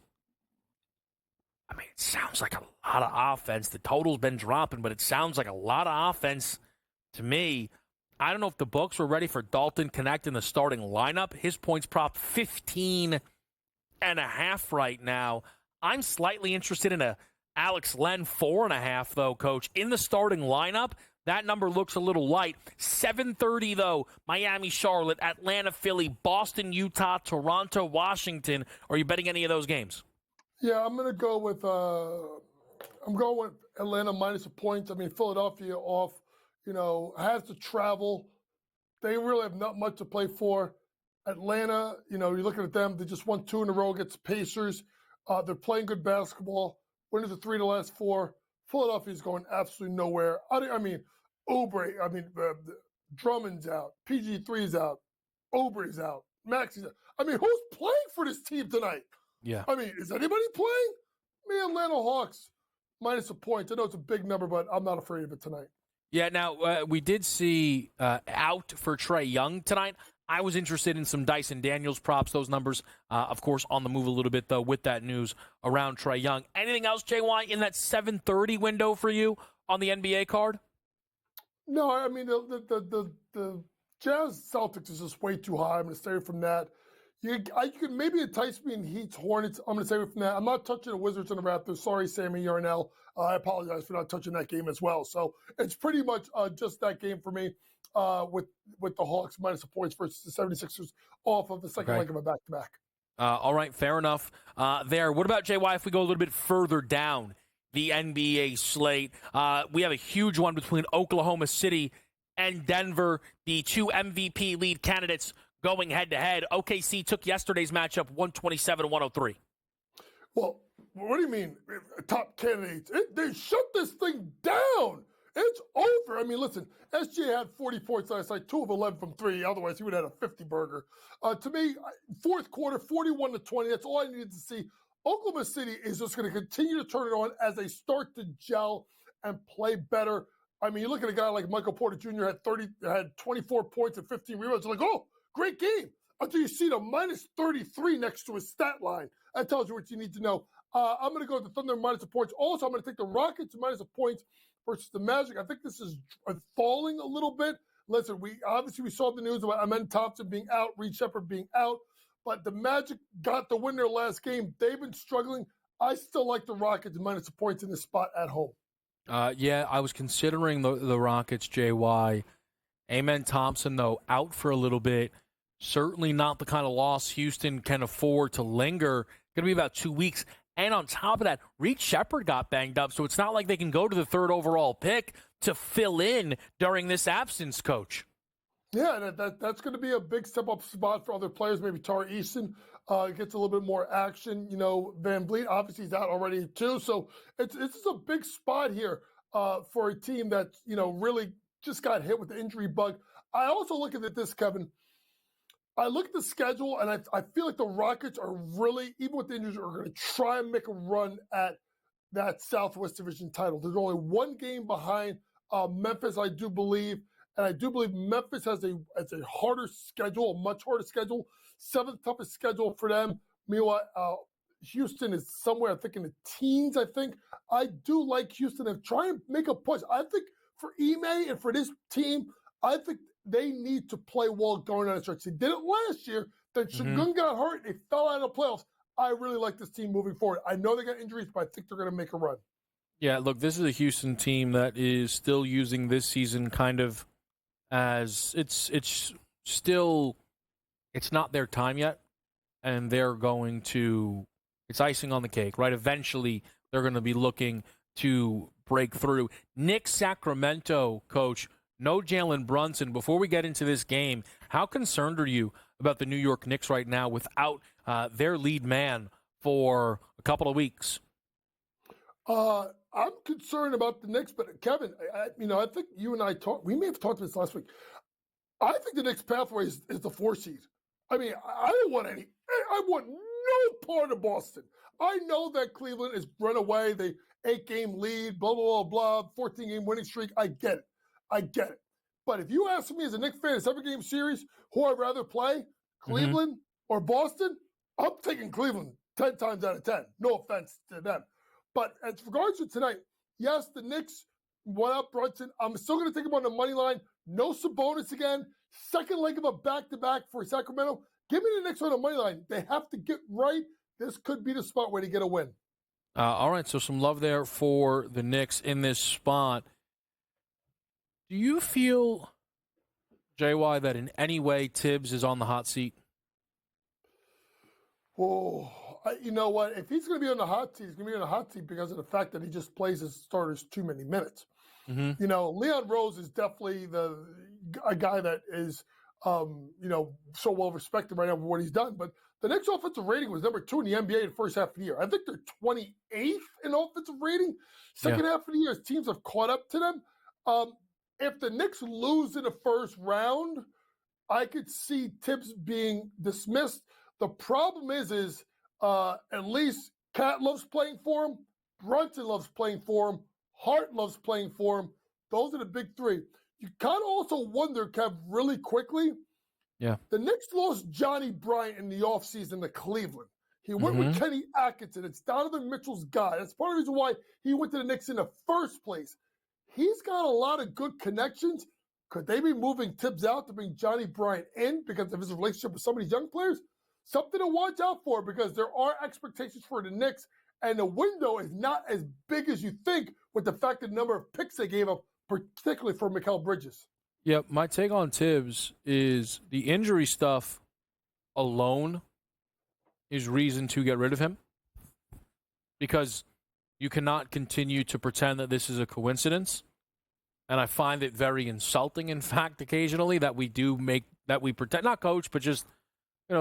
I mean, it sounds like a lot of offense. The total's been dropping, but it sounds like a lot of offense to me. I don't know if the books were ready for Dalton Connect in the starting lineup. His points prop 15.5 right now. I'm slightly interested in a Alex Len 4.5, though, Coach. In the starting lineup, that number looks a little light. 7:30, though, Miami, Charlotte, Atlanta, Philly, Boston, Utah, Toronto, Washington. Are you betting any of those games? Yeah, I'm going to go with Atlanta minus a point. I mean, Philadelphia off, has to travel. They really have not much to play for. Atlanta, you're looking at them. They just won 2 in a row against the Pacers. They're playing good basketball. Winners of 3 of the last 4. Philadelphia's going absolutely nowhere. Oubre, Drummond's out. PG3's out. Oubre's out. Maxi's out. Who's playing for this team tonight? Yeah. Is anybody playing? Me, Atlanta Hawks, minus a point. I know it's a big number, but I'm not afraid of it tonight. Yeah, now, we did see out for Trae Young tonight. I was interested in some Dyson Daniels props. Those numbers, of course, on the move a little bit, though, with that news around Trae Young. Anything else, JY, in that 7:30 window for you on the NBA card? No, the Jazz Celtics is just way too high. I'm going to stay away from that. You could maybe entice me in Heat Hornets. I'm going to stay away from that. I'm not touching the Wizards and the Raptors. Sorry, Sammy Yarnell. I apologize for not touching that game as well. So it's pretty much just that game for me. with the Hawks minus the points versus the 76ers off of the second leg of a back-to-back. All right, fair enough there. What about, JY, if we go a little bit further down the NBA slate? We have a huge one between Oklahoma City and Denver, the two MVP lead candidates going head-to-head. OKC took yesterday's matchup 127-103. Well, what do you mean, top candidates? They shut this thing down. It's over. I mean, listen, SGA had 40 points last night, 2 of 11 from 3. Otherwise, he would have had a 50-burger. To me, fourth quarter, 41-20. That's all I needed to see. Oklahoma City is just going to continue to turn it on as they start to gel and play better. I mean, you look at a guy like Michael Porter Jr. had 24 points and 15 rebounds. You're like, oh, great game. Until you see the minus 33 next to his stat line. That tells you what you need to know. I'm going to go with the Thunder minus the points. Also, I'm going to take the Rockets minus the points versus the Magic. I think this is falling a little bit. Listen, we saw the news about Amen Thompson being out, Reed Shepherd being out, but the Magic got the win their last game. They've been struggling. I still like the Rockets minus the points in this spot at home. Yeah, I was considering the Rockets, JY. Amen Thompson, though, out for a little bit. Certainly not the kind of loss Houston can afford to linger. Going to be about 2 weeks. And on top of that, Reed Shepherd got banged up, so it's not like they can go to the third overall pick to fill in during this absence, Coach. Yeah, that's going to be a big step-up spot for other players. Maybe Tari Eason gets a little bit more action. You know, Van Vliet, obviously, he's out already, too. So it's a big spot here for a team that, you know, really just got hit with the injury bug. I also look at this, Kevin. I look at the schedule, and I feel like the Rockets are really, even with the injuries, are going to try and make a run at that Southwest Division title. There's only one game behind Memphis, I do believe. And I do believe Memphis has a harder schedule, a much harder schedule, 7th toughest schedule for them. Meanwhile, Houston is somewhere, I think, in the teens, I think. I do like Houston and try and make a push. I think for Ime and for this team, I think they need to play well going on a stretch. They did it last year. Then Şengün got hurt. They fell out of the playoffs. I really like this team moving forward. I know they got injuries, but I think they're going to make a run. Yeah, look, this is a Houston team that is still using this season kind of as it's not their time yet, and they're going to, it's icing on the cake, right? Eventually, they're going to be looking to break through. Knicks Sacramento, Coach, no Jalen Brunson. Before we get into this game, how concerned are you about the New York Knicks right now without their lead man for a couple of weeks? I'm concerned about the Knicks, but Kevin, I think you and I we may have talked about this last week. I think the Knicks pathway is the 4 seed. I mean, I want no part of Boston. I know that Cleveland is run away. They 8-game lead, blah, blah, blah, blah, 14-game winning streak. I get it. But if you ask me as a Knicks fan, a 7-game series, who I'd rather play, Cleveland or Boston, I'm taking Cleveland 10 times out of 10. No offense to them. But as regards to tonight, yes, the Knicks went up Brunson. I'm still going to take him on the money line. No Sabonis again. Second leg of a back-to-back for Sacramento. Give me the Knicks on the money line. They have to get right. This could be the spot where they get a win. All right, so some love there for the Knicks in this spot. Do you feel, JY, that in any way Tibbs is on the hot seat? Oh, you know what? If he's going to be on the hot seat, he's going to be on the hot seat because of the fact that he just plays his starters too many minutes. You know, Leon Rose is definitely a guy that is, so well respected right now for what he's done. But the Knicks offensive rating was number 2 in the NBA in the first half of the year. I think they're 28th in offensive rating. Second half of the year, as teams have caught up to them. If the Knicks lose in the first round, I could see Tibbs being dismissed. The problem is at least Cat loves playing for him. Brunson loves playing for him. Hart loves playing for him. Those are the big 3. You kind of also wonder, Kev, really quickly. Yeah. The Knicks lost Johnny Bryant in the offseason to Cleveland. He went with Kenny Atkinson. It's Donovan Mitchell's guy. That's part of the reason why he went to the Knicks in the first place. He's got a lot of good connections. Could they be moving Tibbs out to bring Johnny Bryant in because of his relationship with some of these young players? Something to watch out for because there are expectations for the Knicks, and the window is not as big as you think with the fact that the number of picks they gave up, particularly for Mikal Bridges. Yeah, my take on Tibbs is the injury stuff alone is reason to get rid of him, because you cannot continue to pretend that this is a coincidence. And I find it very insulting, in fact, occasionally that we pretend, not coach, but just,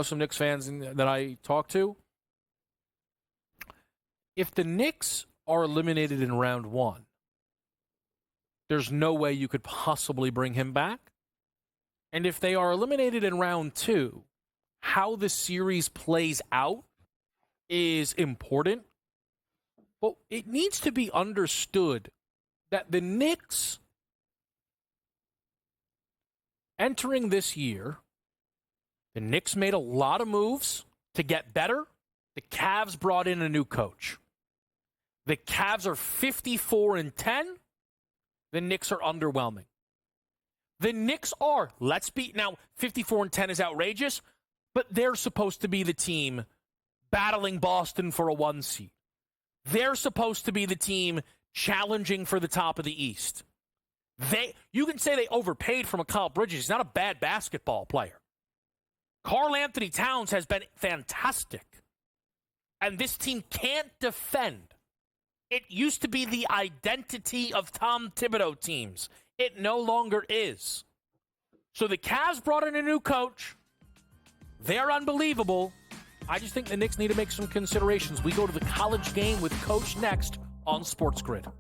some Knicks fans that I talk to. If the Knicks are eliminated in round 1, there's no way you could possibly bring him back. And if they are eliminated in round 2, how the series plays out is important. But it needs to be understood that the Knicks entering this year, the Knicks made a lot of moves to get better. The Cavs brought in a new coach. The Cavs are 54-10. The Knicks are underwhelming. The Knicks are, now 54-10 is outrageous, but they're supposed to be the team battling Boston for a 1 seed. They're supposed to be the team challenging for the top of the East. You can say they overpaid for Mikal Bridges. He's not a bad basketball player. Karl Anthony Towns has been fantastic. And this team can't defend. It used to be the identity of Tom Thibodeau teams. It no longer is. So the Cavs brought in a new coach. They're unbelievable. I just think the Knicks need to make some considerations. We go to the college game with Coach next on SportsGrid.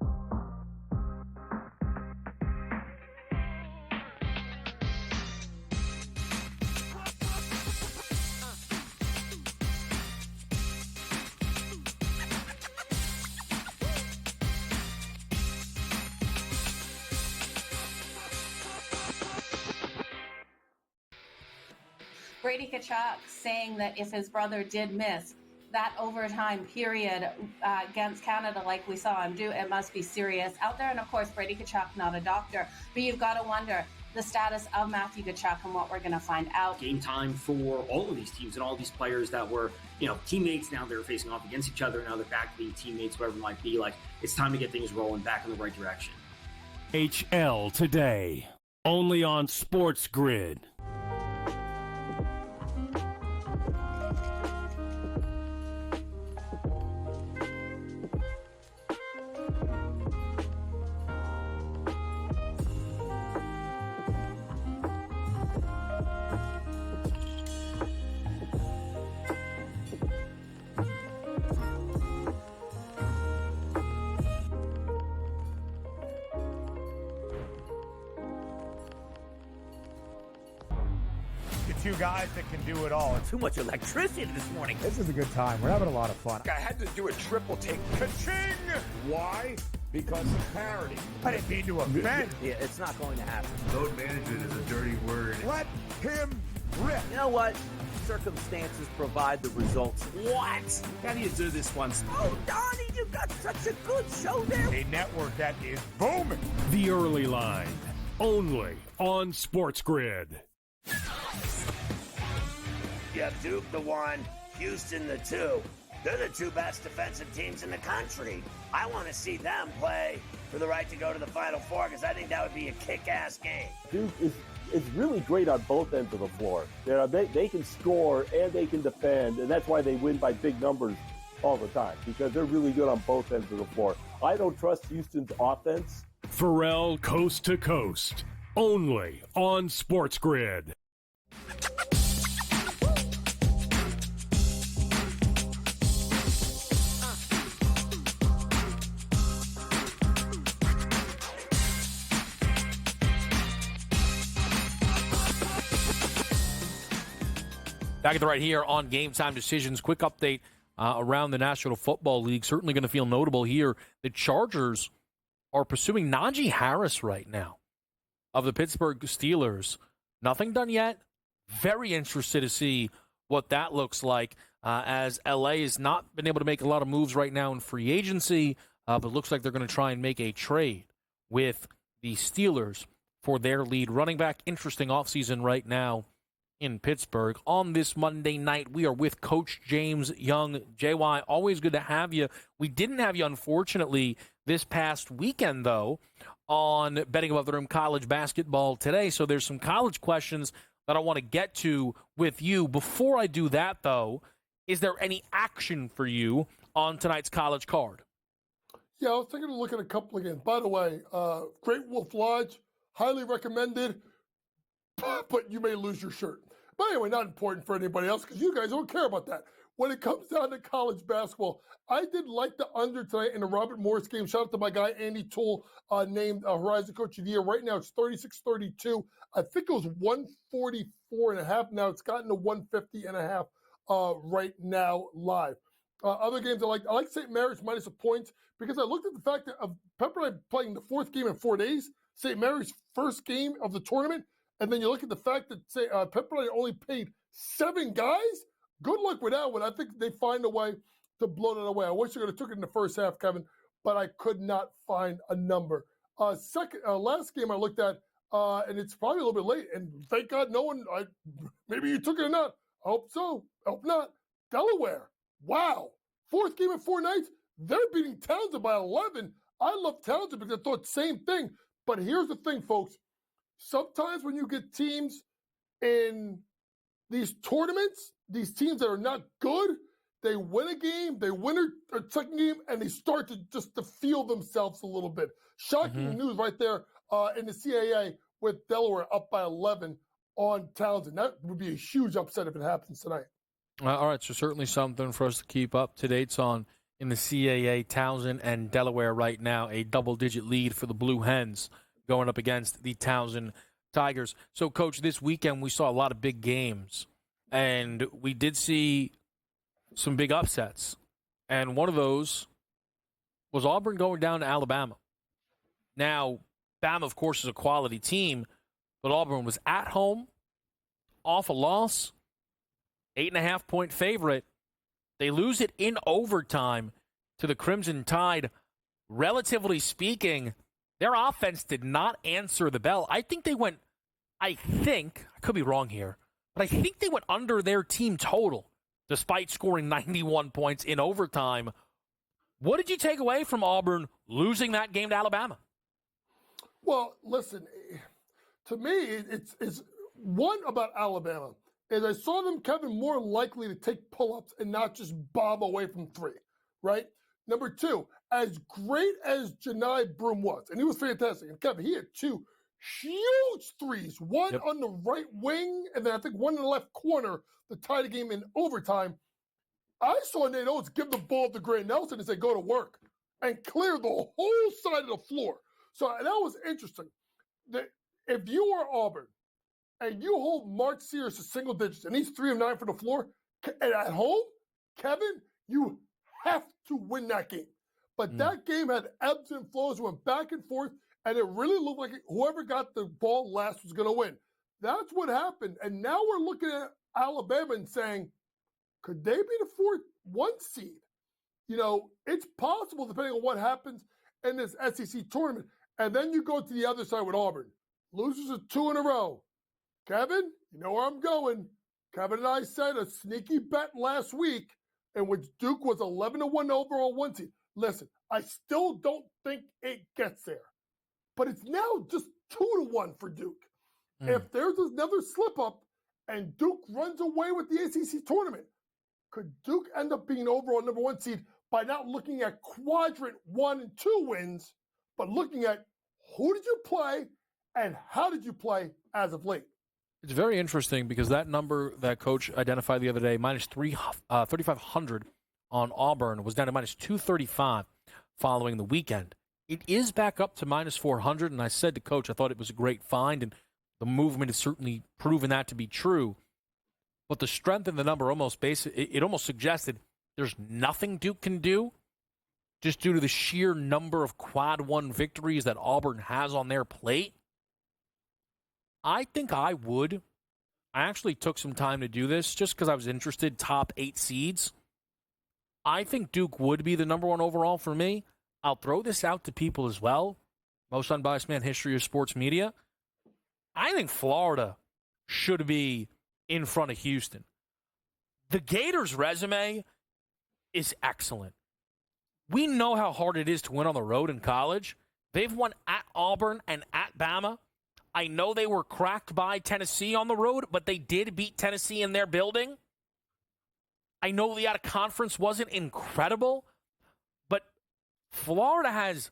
Brady Tkachuk saying that if his brother did miss that overtime period against Canada like we saw him do, it must be serious out there. And of course, Brady Tkachuk, not a doctor, but you've got to wonder the status of Matthew Tkachuk and what we're going to find out. Game time for all of these teams and all these players that were, teammates. Now they're facing off against each other. Now they're back to being teammates, whatever it might be. Like, it's time to get things rolling back in the right direction. HL today, only on SportsGrid. Two guys that can do it all. Too much electricity this morning. This is a good time. We're having a lot of fun. I had to do a triple take. Ka-ching! Why? Because of parity. I didn't mean to offend. Yeah, it's not going to happen. Load management is a dirty word. Let him rip. You know what? Circumstances provide the results. What? How do you do this one? Oh, Donnie, you got such a good show there. A network that is booming. The Early Line, only on SportsGrid. You have Duke the 1, Houston the 2. They're the two best defensive teams in the country. I want to see them play for the right to go to the Final Four because I think that would be a kick-ass game. Duke is really great on both ends of the floor. They can score and they can defend, and that's why they win by big numbers all the time, because they're really good on both ends of the floor. I don't trust Houston's offense. Pharrell Coast to Coast, only on SportsGrid. Back at the right here on Game Time Decisions. Quick update around the National Football League. Certainly going to feel notable here. The Chargers are pursuing Najee Harris right now of the Pittsburgh Steelers. Nothing done yet. Very interested to see what that looks like, as LA has not been able to make a lot of moves right now in free agency, but it looks like they're going to try and make a trade with the Steelers for their lead running back. Interesting offseason right now in Pittsburgh. On this Monday night, we are with Coach James Young. JY, always good to have you. We didn't have you, unfortunately, this past weekend, though, on Betting Above the Rim college basketball today. So there's some college questions that I want to get to with you. Before I do that, though, is there any action for you on tonight's college card? Yeah, I was taking a look at a couple of games. By the way, Great Wolf Lodge, highly recommended, but you may lose your shirt. But anyway, not important for anybody else because you guys don't care about that. When it comes down to college basketball, I did like the under tonight in the Robert Morris game. Shout out to my guy, Andy Toole, named Horizon Coach of the Year. Right now, it's 36-32. I think it was 144.5. Now it's gotten to 150.5 right now live. Other games I like St. Mary's minus a point because I looked at the fact that of Pepperdine playing the fourth game in 4 days, St. Mary's first game of the tournament, and then you look at the fact that Pepperdine only paid 7 guys. Good luck with that one. I think they find a way to blow that away. I wish they could have took it in the first half, Kevin, but I could not find a number. Last game I looked at, and it's probably a little bit late, and thank God no one, maybe you took it or not. I hope so. I hope not. Delaware. Wow. Fourth game in 4 nights. They're beating Townsend by 11. I love Townsend because I thought same thing. But here's the thing, folks. Sometimes when you get teams in these tournaments, these teams that are not good, they win a game, they win a second game, and they start to just to feel themselves a little bit. Shocking news right there in the CAA with Delaware up by 11 on Townsend. That would be a huge upset if it happens tonight. All right, so certainly something for us to keep up to dates on in the CAA. Townsend and Delaware right now, a double-digit lead for the Blue Hens going up against the Townsend Tigers. So, Coach, this weekend we saw a lot of big games, and we did see some big upsets. And one of those was Auburn going down to Alabama. Now, Bama, of course, is a quality team, but Auburn was at home, off a loss, 8.5-point favorite. They lose it in overtime to the Crimson Tide. Relatively speaking, their offense did not answer the bell. I could be wrong here, but I think they went under their team total despite scoring 91 points in overtime. What did you take away from Auburn losing that game to Alabama? Well, listen, to me, it's one about Alabama is I saw them, Kevin, more likely to take pull-ups and not just bomb away from 3, right? Number 2, as great as Janai Broom was, and he was fantastic, and Kevin, he had 2 huge threes, one on the right wing, and then I think one in the left corner to tie the game in overtime. I saw Nate Oates give the ball to Grant Nelson and say, go to work, and clear the whole side of the floor. So that was interesting. If you are Auburn, and you hold Mark Sears to single digits, and he's 3 of 9 from the floor, and at home, Kevin, you have to win that game. But that game had ebbs and flows, went back and forth, and it really looked like whoever got the ball last was going to win. That's what happened. And now we're looking at Alabama and saying, could they be the 4-1 seed? You know, it's possible depending on what happens in this SEC tournament. And then you go to the other side with Auburn. Losers of 2 in a row. Kevin, you know where I'm going. Kevin and I said a sneaky bet last week in which Duke was 11-1 overall 1 seed. Listen, I still don't think it gets there. But it's now just 2-1 for Duke. If there's another slip-up and Duke runs away with the ACC tournament, could Duke end up being overall number 1 seed by not looking at quadrant 1 and 2 wins, but looking at who did you play and how did you play as of late? It's very interesting because that number that Coach identified the other day, minus 3,500 on Auburn, was down to minus 235 following the weekend. It is back up to minus 400, and I said to Coach I thought it was a great find, and the movement has certainly proven that to be true. But the strength in the number almost suggested there's nothing Duke can do just due to the sheer number of quad 1 victories that Auburn has on their plate. I think I would. I actually took some time to do this just because I was interested, top 8 seeds. I think Duke would be the number 1 overall for me. I'll throw this out to people as well. Most unbiased man history of sports media. I think Florida should be in front of Houston. The Gators' resume is excellent. We know how hard it is to win on the road in college. They've won at Auburn and at Bama. I know they were cracked by Tennessee on the road, but they did beat Tennessee in their building. I know the out-of-conference wasn't incredible, but Florida has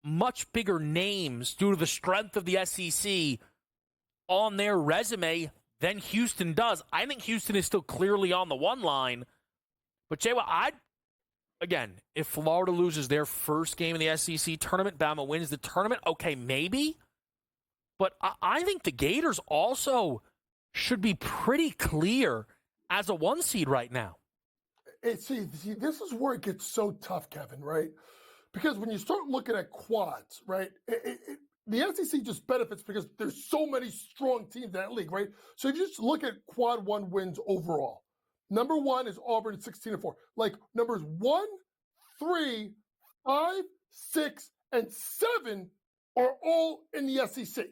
much bigger names due to the strength of the SEC on their resume than Houston does. I think Houston is still clearly on the one line. But, Jay, again, if Florida loses their first game in the SEC tournament, Bama wins the tournament, okay, maybe. But I think the Gators also should be pretty clear as a 1 seed right now. See, this is where it gets so tough, Kevin, right? Because when you start looking at quads, right, the SEC just benefits because there's so many strong teams in that league, right? So if you just look at quad 1 wins overall, number 1 is Auburn 16-4. Like numbers 1, 3, 5, 6, and 7 are all in the SEC,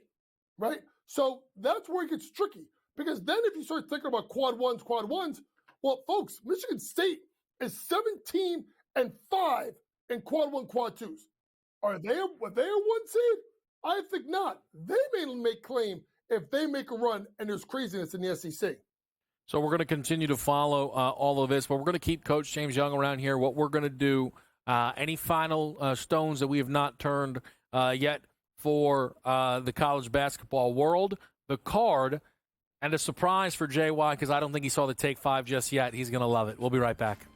right? So that's where it gets tricky because then if you start thinking about quad ones, well, folks, Michigan State is 17-5 in quad 1, quad 2s. Are they a 1 seed? I think not. They may make claim if they make a run and there's craziness in the SEC. So we're going to continue to follow all of this, but we're going to keep Coach James Young around here. What we're going to do, any final stones that we have not turned yet for the college basketball world, the card, and a surprise for JY because I don't think he saw the Take 5 just yet. He's going to love it. We'll be right back.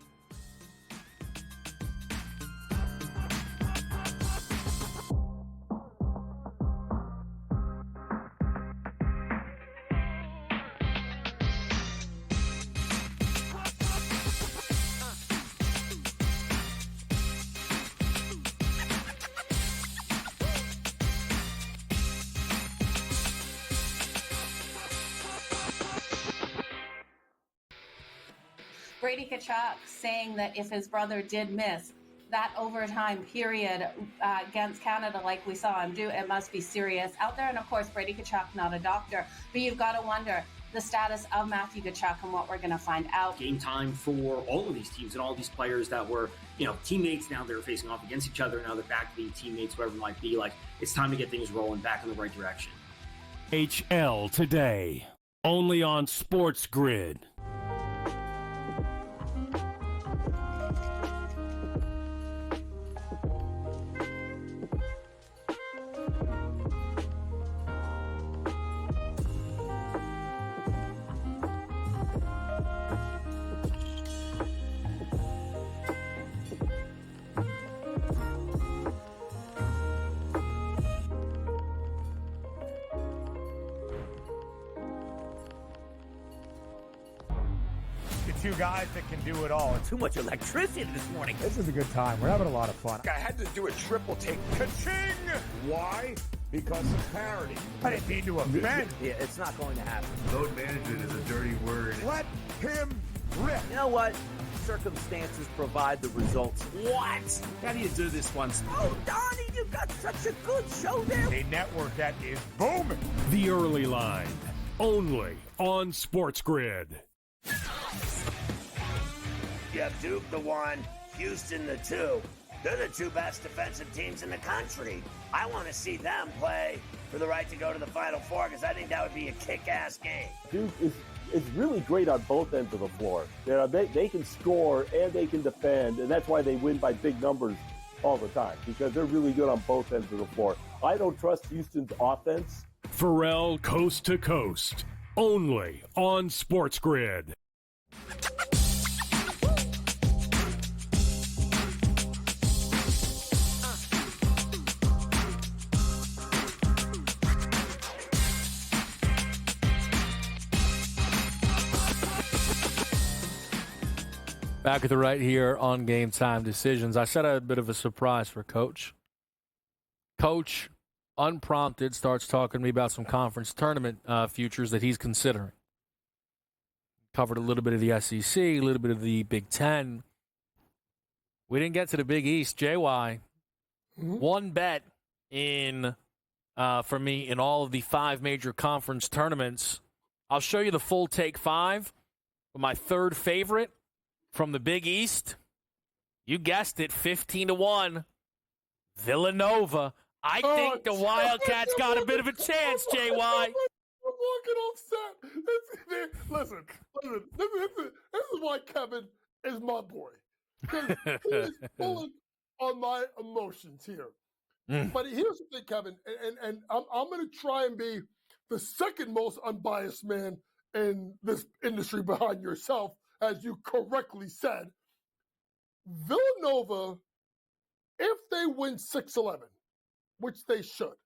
Brady Tkachuk saying that if his brother did miss that overtime period against Canada like we saw him do, it must be serious out there. And of course, Brady Tkachuk, not a doctor, but you've got to wonder the status of Matthew Tkachuk and what we're going to find out. Game time for all of these teams and all these players that were, teammates. Now they're facing off against each other. Now they're back to being teammates, whatever it might be. Like, it's time to get things rolling back in the right direction. HL today, only on SportsGrid. Two guys that can do it all. Too much electricity this morning. This is a good time. We're having a lot of fun. I had to do a triple take. Ka-ching! Why? Because of parity. I didn't mean to offend. Yeah, it's not going to happen. Load management is a dirty word. Let him rip. You know what? Circumstances provide the results. What? How do you do this one? Oh, Donnie, you got such a good show there. A network that is booming. The Early Line, only on SportsGrid. You have Duke the 1, Houston the 2. They're the 2 best defensive teams in the country. I want to see them play for the right to go to the Final Four because I think that would be a kick-ass game. Duke is really great on both ends of the floor. They can score and they can defend, and that's why they win by big numbers all the time because they're really good on both ends of the floor. I don't trust Houston's offense. Pharrell Coast to Coast, only on SportsGrid. Back at the right here on Game Time Decisions. I said I had a bit of a surprise for Coach. Coach, unprompted, starts talking to me about some conference tournament futures that he's considering. Covered a little bit of the SEC, a little bit of the Big Ten. We didn't get to the Big East. JY, one bet for me in all of the 5 major conference tournaments. I'll show you the full Take 5. But my third favorite from the Big East, You guessed it, 15-1. Villanova. I think the Wildcats got a bit of a chance, JY. I'm walking upset. Listen. This is why Kevin is my boy. Because he is pulling on my emotions here. But here's the thing, Kevin, and I'm going to try and be the second most unbiased man in this industry behind yourself, as you correctly said. Villanova, if they win 6-11, which they should,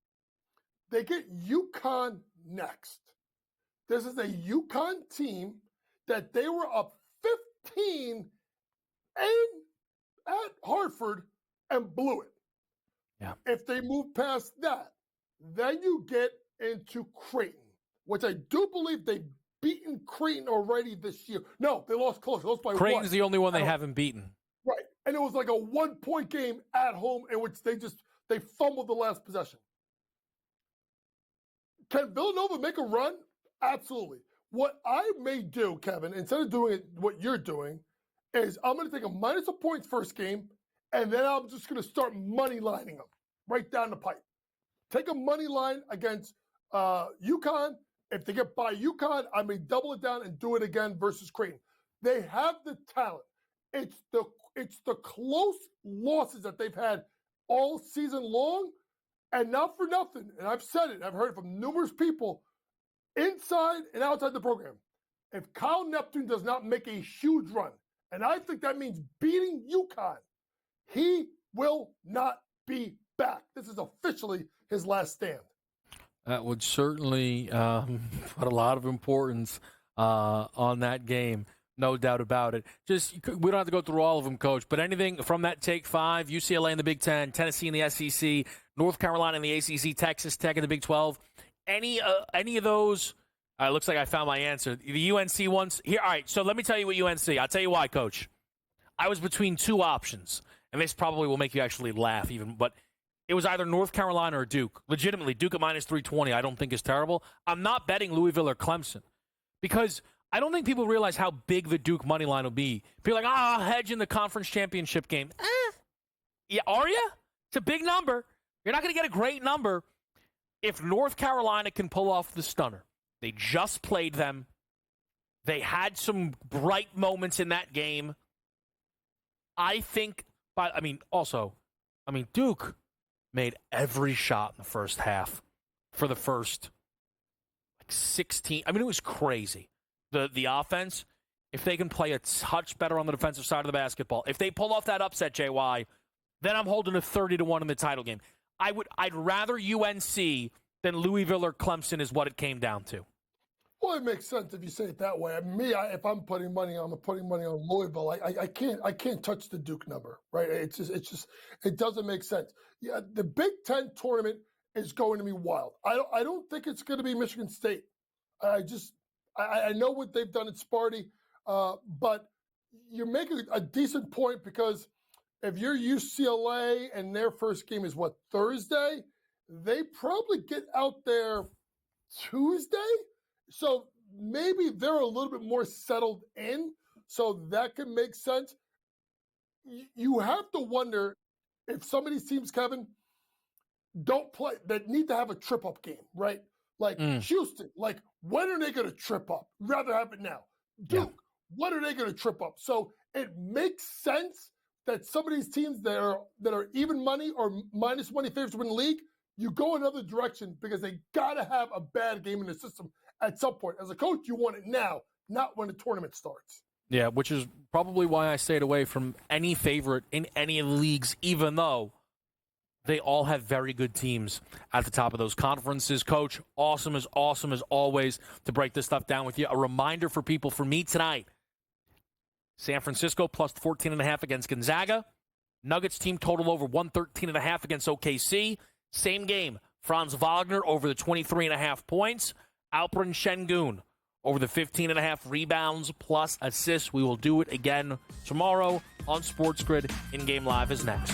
they get UConn next. This is a UConn team that they were up 15 at Hartford and blew it. Yeah. If they move past that, then you get into Creighton, which I do believe they've beaten Creighton already this year. No, they lost close. They lost by Creighton's one. the only one they haven't beaten. Right. And it was like a 1-point game at home in which they fumbled the last possession. Can Villanova make a run? Absolutely. What I may do, Kevin, instead of doing it what you're doing, is I'm going to take a minus a points first game, and then I'm just going to start money lining them right down the pipe. Take a money line against UConn. If they get by UConn, I may double it down and do it again versus Creighton. They have the talent. It's the close losses that they've had all season long, and not for nothing. And I've said it. I've heard it from numerous people inside and outside the program. If Kyle Neptune does not make a huge run, and I think that means beating UConn, he will not be back. This is officially his last stand. That would certainly put a lot of importance on that game. No doubt about it. Just we don't have to go through all of them, Coach, but anything from that Take 5, UCLA in the Big Ten, Tennessee in the SEC, North Carolina in the ACC, Texas Tech in the Big 12, any of those, looks like I found my answer. The UNC ones, here. All right, so let me tell you what UNC, I'll tell you why, Coach. I was between two options, and this probably will make you actually laugh even, but it was either North Carolina or Duke. Legitimately, Duke at minus 320 I don't think is terrible. I'm not betting Louisville or Clemson because I don't think people realize how big the Duke money line will be. People are like, I'll hedge in the conference championship game. Yeah, are you? It's a big number. You're not going to get a great number if North Carolina can pull off the stunner. They just played them. They had some bright moments in that game. I think, Duke made every shot in the first half for the first 16. It was crazy. The offense, if they can play a touch better on the defensive side of the basketball, if they pull off that upset, JY, then I'm holding a 30-1 in the title game. I'd rather UNC than Louisville or Clemson is what it came down to. Well, it makes sense if you say it that way. If I'm putting money on, I'm putting money on Louisville. I can't touch the Duke number, right? It doesn't make sense. Yeah, the Big Ten tournament is going to be wild. I don't think it's going to be Michigan State. I know what they've done at Sparty, but you're making a decent point because if you're UCLA and their first game is Thursday, they probably get out there Tuesday. So maybe they're a little bit more settled in, so that can make sense. You have to wonder if some of these teams, Kevin, don't play, that need to have a trip-up game, right? Like Houston, when are they going to trip up? Rather have it now. Duke, when are they going to trip up? So it makes sense that some of these teams that are even money or minus money favorites to win the league, you go another direction because they got to have a bad game in the system at some point. As a coach, you want it now, not when the tournament starts. Yeah, which is probably why I stayed away from any favorite in any of the leagues, even though they all have very good teams at the top of those conferences. Coach, awesome as always to break this stuff down with you. A reminder for people, for me tonight, San Francisco plus 14.5 against Gonzaga. Nuggets team total over 113.5 against OKC. Same game, Franz Wagner over the 23.5 points. Alperen Şengün over the 15.5 rebounds plus assists. We will do it again tomorrow on SportsGrid. In-game live is next.